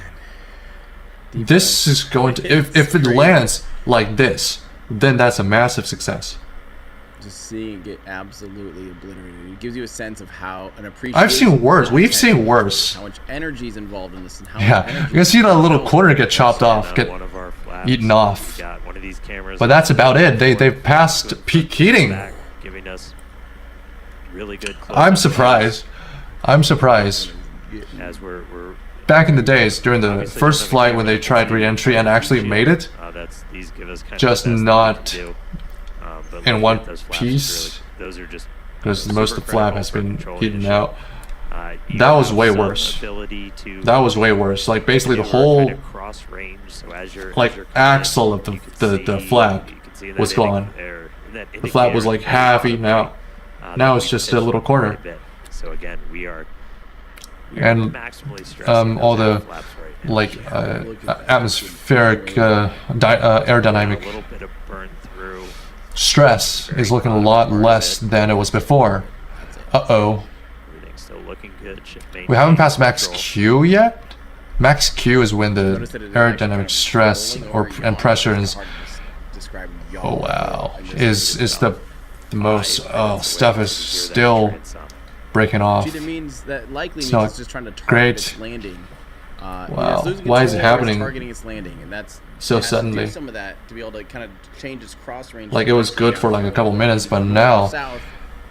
this is going to. If it lands like this, then that's a massive success. Just seeing it get absolutely obliterated. It gives you a sense of how an appreciation. I've seen worse. We've seen worse. How much energy is involved in this, and how Yeah, much energy you can see that little corner get chopped off, And, get one of our flaps, eaten off. we got one of these cameras. But that's about it. They've passed peak heating. Back, giving us really good. I'm close-up surprised. I'm surprised. shots As we're Back in the days, during the obviously first don't have a flight camera when they that can tried see re-entry and actually made it, these give us kind just of the best not that we can do. But in looking one at those flaps, piece, those are just because super most of the flap critical has for been controlling eaten the ship. out. You That was have way some worse. ability to That was way worse. Like basically the maneuver whole kind of cross range, so as you're, like as you're coming axle in, of the you can the see- flap you can see that was gone. The flap was like half eaten out. Now it's just a little corner. So again, we are And maximally stressing all those the flaps right now. like atmospheric aerodynamic A little bit of burn through. stress is looking a lot less than it was before. Uh-oh. Everything's still looking good. Ship We haven't passed maintaining max control. Q yet? Max Q is when the Notice that it is actually kind aerodynamic of stress rolling or or and yaw. pressure It's is hard to describe yaw. oh wow And this is the most stuff is still breaking off. See, that means that likely It's means not it's just trying to target great. its landing. Wow. It's losing Why is it control or it's happening targeting its landing, and that's so it has to do suddenly? some of that to be able to kind of change its cross range. Like it was good for like a couple minutes, but now South,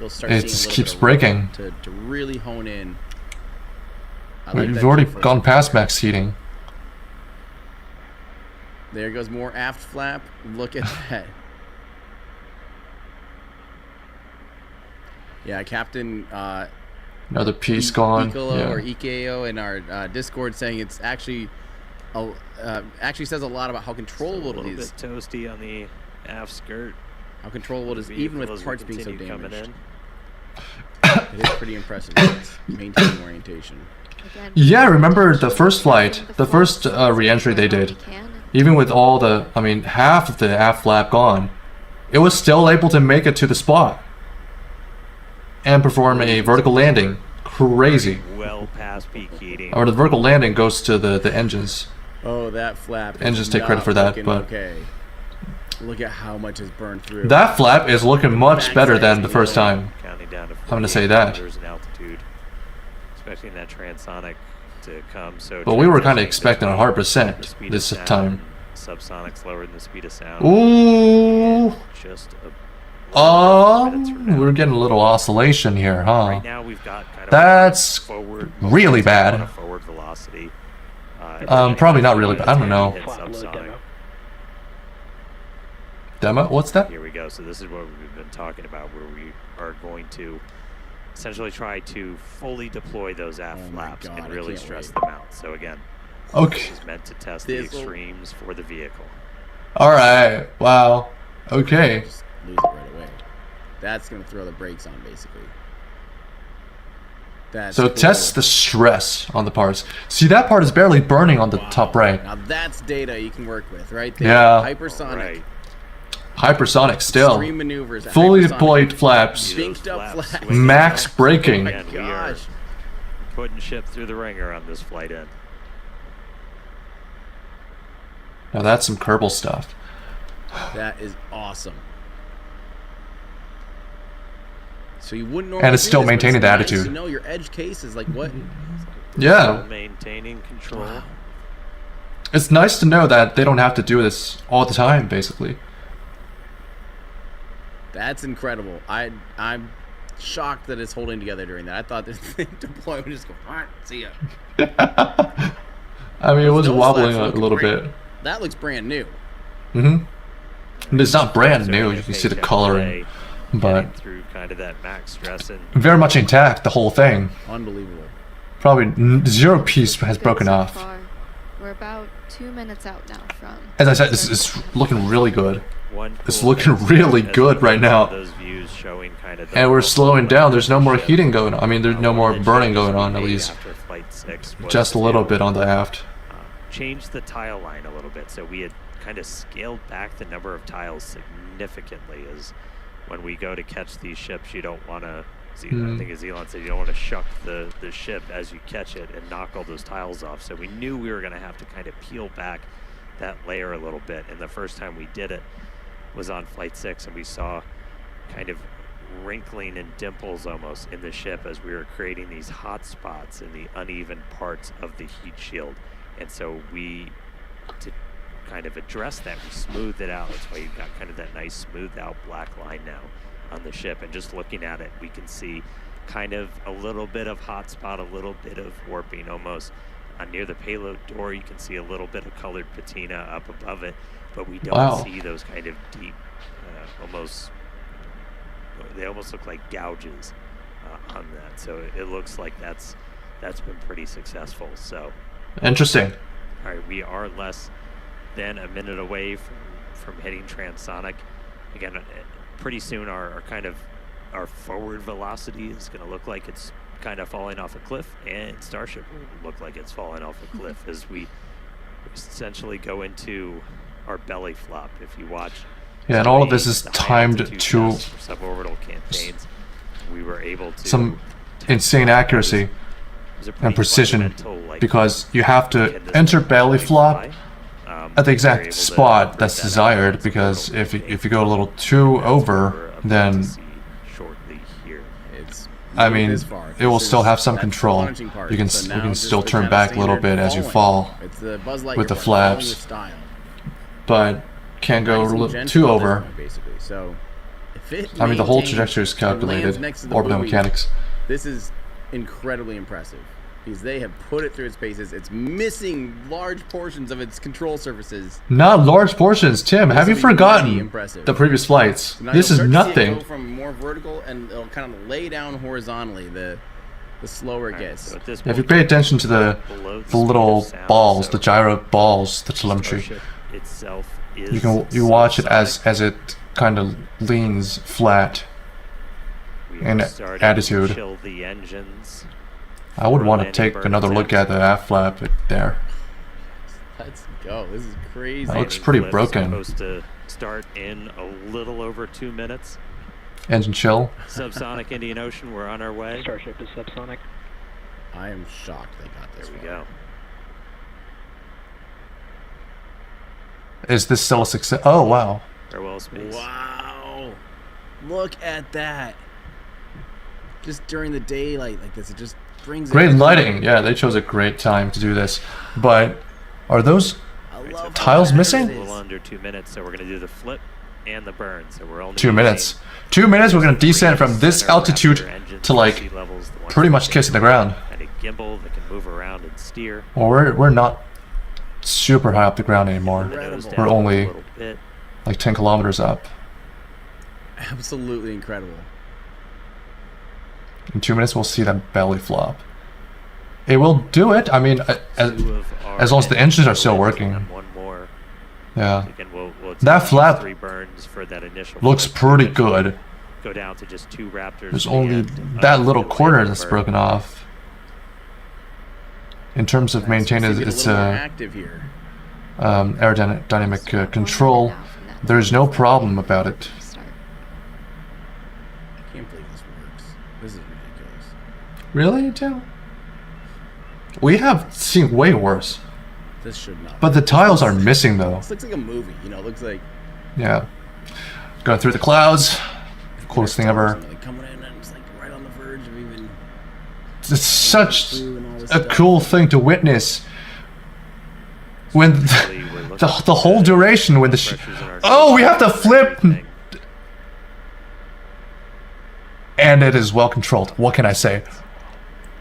you'll start it seeing a little keeps bit of breaking. to really hone in. I like We've that already difference. gone past max heating. There goes more aft flap. Look at that. Yeah, Captain Another piece gone. Ecolo or Yeah. EKO in our Discord saying it's actually actually says a lot about how controllable a little it bit is. toasty on the aft skirt. How controllable it is, even Vehicle with as we parts being so continue coming damaged. in. It is pretty impressive. It's maintaining orientation. Again, Yeah, remember the first flight, the first re-entry they did. Even with all the, I mean, half of the aft flap gone, it was still able to make it to the spot and perform a vertical landing. Crazy. Well past peak heating. Or the vertical landing goes to the engines. Oh, that flap. And is just take credit not for that, looking but- okay. Look at how much is burned through. That flap is looking much better than the first time. Counting down to I'm gonna say 48 that. kilometers in altitude, expecting that transonic to come. So But we were kind of transitioning expecting between 100% the speed of this sound, time. Subsonics lower than the speed of sound. Ooh. Just minutes from now. We're getting a little oscillation here, huh? Right now we've got kind of That's forward really momentum bad. on a forward velocity. Probably not really bad. I don't know. Hit Flap load subsonic. demo. Demo? What's that? Here we go. So this is what we've been talking about, where we are going to essentially try to fully deploy those aft flaps God, and really I can't stress wait. them out. So again, Okay. this is meant to test the This'll- extremes for the vehicle. All right. Wow. Okay. Just lose it right away. That's gonna throw the brakes on basically. That's So cool. test the stress on the parts. See, that part is barely burning on the top right. Now that's data you can work with, right there. Yeah. Hypersonic. Right. Hypersonic still. Extreme maneuvers. Fully hypersonic, deployed flaps. Binked up Flaps flaps. swinging Max back. braking. Again, we are Gosh. putting ship through the ringer on this flight in. Now that's some Kerbal stuff. That is awesome. So you wouldn't normally And it's do still this, but maintaining it's the nice attitude. to know your edge case is like what? Yeah. Maintaining control. Wow. It's nice to know that they don't have to do this all the time, basically. That's incredible. I'm shocked that it's holding together during that. I thought this thing deployment would just go, all right, see ya. I mean, it was Those wobbling flaps a looking little great. bit. That looks brand new. Mm-hmm. It's not brand new. You can see the coloring, but through kind of that max stress and very much intact, the whole thing. Unbelievable. Probably zero piece has Good broken so off. far. We're about 2 minutes out now from. As I said, this is looking really good. one It's cool looking thing really as good we right get now. those views showing kind of the And we're slowing down. There's no more ship. heating going on. I mean, there's no more One of the burning changes going we on, at made least. after Flight 6 was Just a little to, bit on the aft. change the tile line a little bit. So we had kind of scaled back the number of tiles significantly. As when we go to catch these ships, you don't want to. I think as Elon said, you don't want to shuck the ship as you catch it and knock all those tiles off. So we knew we were going to have to kind of peel back that layer a little bit. And the first time we did it was on Flight 6, and we saw kind of wrinkling and dimples almost in the ship as we were creating these hot spots in the uneven parts of the heat shield. And so we, to kind of address that, we smoothed it out. That's why you've got kind of that nice smoothed out black line now on the ship. And just looking at it, we can see kind of a little bit of hot spot, a little bit of warping almost. Near the payload door, you can see a little bit of colored patina up above it, but we don't see those kind of deep, they almost look like gouges on that. So it looks like that's been pretty successful. So Interesting. all right, we are less than a minute away from hitting transonic. Again, pretty soon our forward velocity is going to look like it's kind of falling off a cliff, and Starship will look like it's falling off a cliff as we essentially go into our belly flop. If you watch, Yeah, and all of this is the timed high-altitude to tests for suborbital campaigns, we were able to some insane accuracy and precision, because you have to enter belly flop at the exact spot that's desired, because if you go a little too over, then It's I mean, this far. it will This still is- have some that's the control. launching part. You can So you now can just still the turn kinda back a little standard bit as you falling. fall, It's the Buzz Lightyear with the part, falling flaps. with style. but can't go Nice and a little gentle too at this over. point, basically. So if it I mean, the whole maintains trajectory is and lands calculated, next to the orbital buoy, mechanics. This is incredibly impressive because they have put it through its paces. It's missing large portions of its control surfaces. Not large portions, Tim. Have you is really forgotten impressive. the previous flights? So now This you'll is start to see it nothing. go from more vertical, and it'll kind of lay down horizontally the slower it gets. If you pay attention to the little balls, the gyro balls, the telemetry, you watch it as it kind of leans flat in attitude. I would want to take another look at the aft flap there. Let's go. This is crazy. That looks pretty broken. Supposed to start in a little over 2 minutes. Engine chill. Subsonic Indian Ocean, we're on our way. Starship is subsonic. I am shocked they got this. There we far. go. Is this still a success? Oh, wow. Farewell space. Wow. Look at that. Just during the daylight like this, it just brings Great it lighting. Yeah, they chose a great time to do this. But are those I love how tiles fast missing? it A is. little under 2 minutes, so we're going to do the flip and the burn. So we're only 2 minutes? 2 minutes, we're going to descend from this altitude to like pretty much kissing the ground. Kind of gimbal that can move around and steer. Well, we're not super high up the ground anymore. The nose Incredible. down We're only a little bit. like 10 kilometers up. Absolutely incredible. In 2 minutes, we'll see that belly flop. It will do it. I mean, as long as the engines are still working. One more. Yeah. Again, we'll That take flap 3 burns for that initial looks flip. pretty good. Go down to just 2 Raptors. There's at the only end. that little Really corner good that's burn. broken off. In terms of maintaining Get a its little more active here. aerodynamic control, there's no problem about it. Start. I can't believe this works. This is ridiculous. Really, Tim? We have seen way worse. This should not. But the tiles are missing though. This looks like a movie, you know, it looks like Yeah. Going through the clouds. Coolest thing ever. like coming in and it's like right on the verge of even It's such through and all this a stuff. cool thing to witness. When the whole duration when the oh, we have to flip, and it is well controlled. What can I say?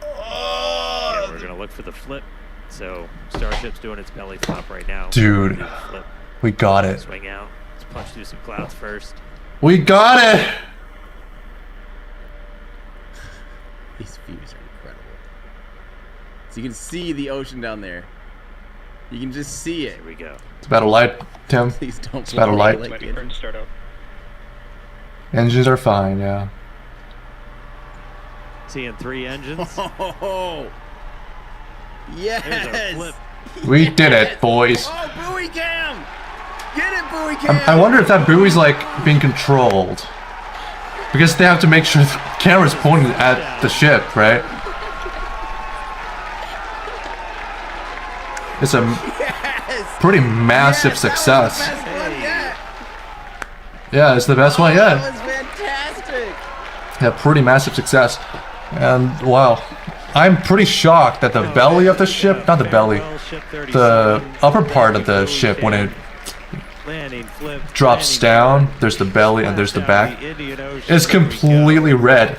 Yeah, we're gonna look for the flip. So Starship's doing its belly flop right now. Dude. Do the flip, We got it. swing out. Let's punch through some clouds first. We got it. These views are incredible. So you can see the ocean down there. You can just see it. Here we go. It's about a light, Tim. Please don't. It's about a light. Like Might be it. burn start up. Engines are fine. Yeah. Seeing 3 engines. Oh, There's yes. our flip. We did it, boys. Oh, buoy cam! Get it, buoy cam! I wonder if that buoy's like being controlled, because they have to make sure the camera's pointed at the ship, right? It's a Yes! pretty massive Yes, success. That was the best one yet. Yeah, it's the best one That yet. was fantastic. Yeah, pretty massive success. And wow, I'm pretty shocked that the belly of the ship, not the belly, the upper part of the ship, when it Landing, flip, drops landing, down, there's the belly and there's the down back. the Indian Ocean. It's There we go. completely red.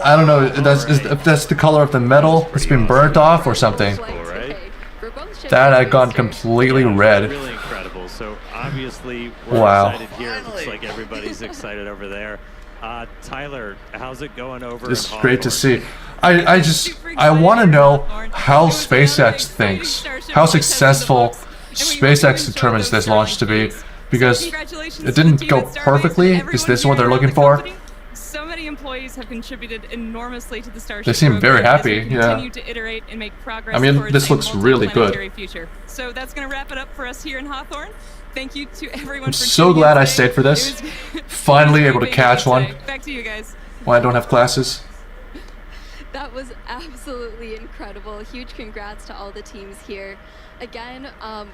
I don't know if that's the color of the metal that's been burnt off or something. right? That had gone completely red. Really incredible. So obviously we're Wow. excited here. It looks Finally. like everybody's excited over there. Tyler, how's it going over? It's in great to Hawthorne? see. I want to know how SpaceX thinks, how successful SpaceX determines this launch to be, because it didn't go perfectly. Is this what they're looking for? So many employees have contributed enormously to the Starship. They seem very program as happy, we yeah. Continue to iterate and make progress. I mean, towards this a looks really good. multiplanetary Future. So that's going to wrap it up for us here in Hawthorne. Thank you to everyone. I'm for so tuning in glad I today. stayed for this. It was- Finally it was able to great catch being one. here today. Back to you guys. When I don't have classes. That was absolutely incredible. Huge congrats to all the teams here. Again,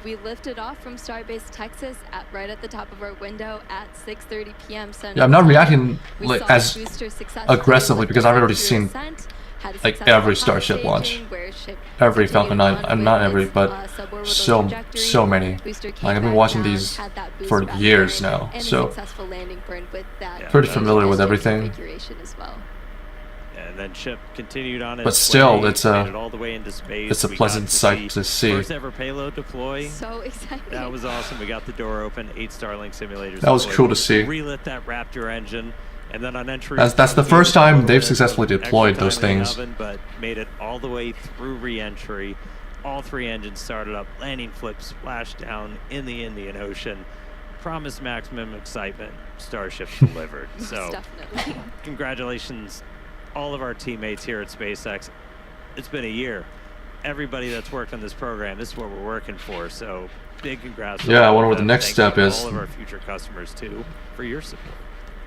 we lifted off from Starbase, Texas, right at the top of our window at 6:30 p.m. Central. Yeah, I'm not reacting We like, saw as booster successfully aggressively because I've already through seen ascent, had a like successful every hot Starship launch. staging where ship Every continued Falcon 9, on not with every, its, but suborbital so trajectory. many. Booster came Like I've been back watching down, these had that boost for back years burn, now, and so a successful landing burn with that. Yeah, pretty that's familiar with ship everything. configuration as well. And then ship continued on its But still, way, it's a- made it all the way into space. it's a We pleasant got sight to see. First ever payload deploy. So exciting. That was awesome. We got the door open. 8 Starlink simulators. That was deployed. cool to see. Relit that Raptor engine, and then on entry. That's the first time they've successfully deployed extra those time in the things. oven, but made it all the way through re-entry. All 3 engines started up, landing flip, splash down in the Indian Ocean. Promised maximum excitement. Starship delivered. Most So, definitely. congratulations, all of our teammates here at SpaceX. It's been a year. Everybody that's worked on this program, this is what we're working for. So, big congrats. to Yeah, I all wonder of what the them. next Thank step you to is. all of our future customers too for your support.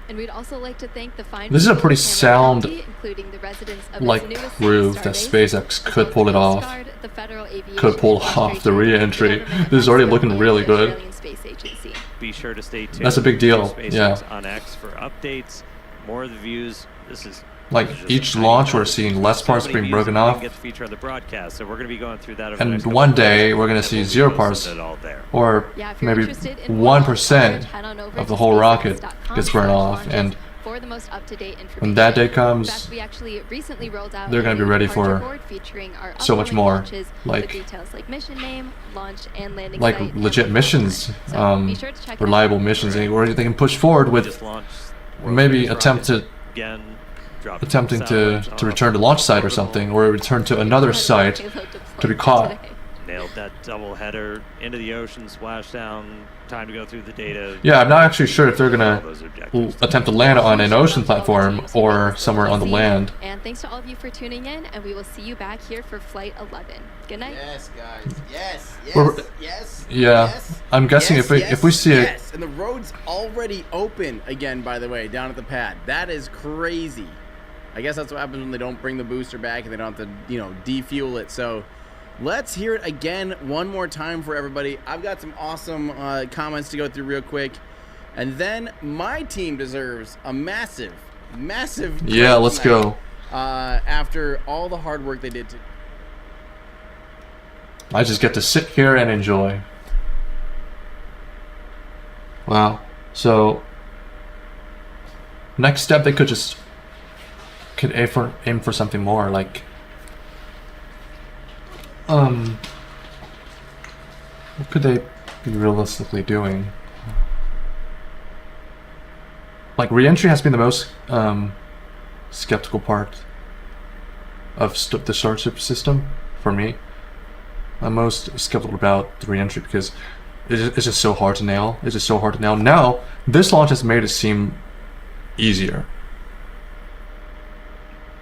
And we'd also like to thank the fine This is a people pretty of Cameron sound, County, including the residents of its like newest proof city, that Starbase, SpaceX as could well as pull it the off. Coast Guard, the Federal Aviation Could pull off the Administration, re-entry. the government This is already of looking Mexico, really and the good. Australian Space Agency. Be sure to stay tuned. That's a big deal, to SpaceX yeah. on X for updates, more of the views. This is Like this is each exciting launch, we're times. seeing less So parts many being views broken that we off. didn't get to feature on the broadcast, so we're going to be going through that over the And next couple one of day days, we're gonna and see we'll be 0 posting parts, it all there. or Yeah, if you're maybe interested in more 1% coverage, head on over of to the whole rocket SpaceX.com gets burned off, launches. and for the most up-to-date information. When that day comes, in fact, we actually recently rolled out they're going to be ready for board featuring our so much upcoming more, launches like with details like mission name, launch and landing like site, legit and missions, so be sure to check it reliable out. missions, where they can push forward with Just launched maybe attempting to return to launch site or something, or return to another site to be caught. Nailed that double header into the ocean, splashdown, time to go through the data. Yeah, I'm not actually sure if they're gonna attempt to land on an ocean platform or somewhere on the land. And thanks to all of you for tuning in, and we will see you back here for Flight 11. Good night. Yes, guys. Yes, We're- yes, yes. Yeah, yes, I'm guessing yes, if we see it, yes. And the road's already open again, by the way, down at the pad. That is crazy. I guess that's what happens when they don't bring the booster back and they don't have to, defuel it. So let's hear it again one more time for everybody. I've got some awesome comments to go through real quick. And then my team deserves a massive yeah, let's tonight, go. after all the hard work they did to. I just get to sit here and enjoy. Wow. So next step, they could aim for something more like what could they be realistically doing? Like reentry has been the most skeptical part of the Starship system for me. I'm most skeptical about the reentry because it's just so hard to nail. It's just so hard to nail. Now, this launch has made it seem easier.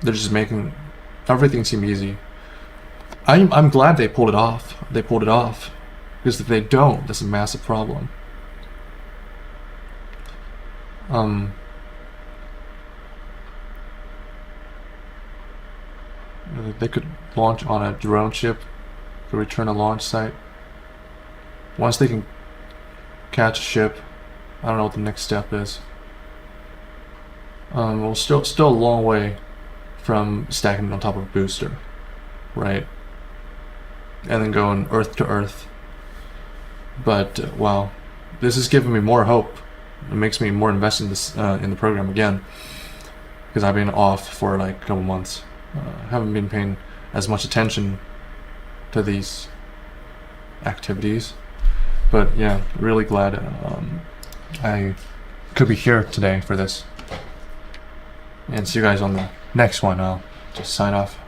They're just making everything seem easy. I'm glad they pulled it off. They pulled it off. Because if they don't, that's a massive problem. They could launch on a drone ship to return a launch site. Once they can catch a ship, I don't know what the next step is. Well, still a long way from stacking it on top of a booster, right? And then going Earth to Earth. But wow, this is giving me more hope. It makes me more invested in this in the program again, because I've been off for like a couple months. Haven't been paying as much attention to these activities, but yeah, really glad I could be here today for this. And see you guys on the next one. I'll just sign off.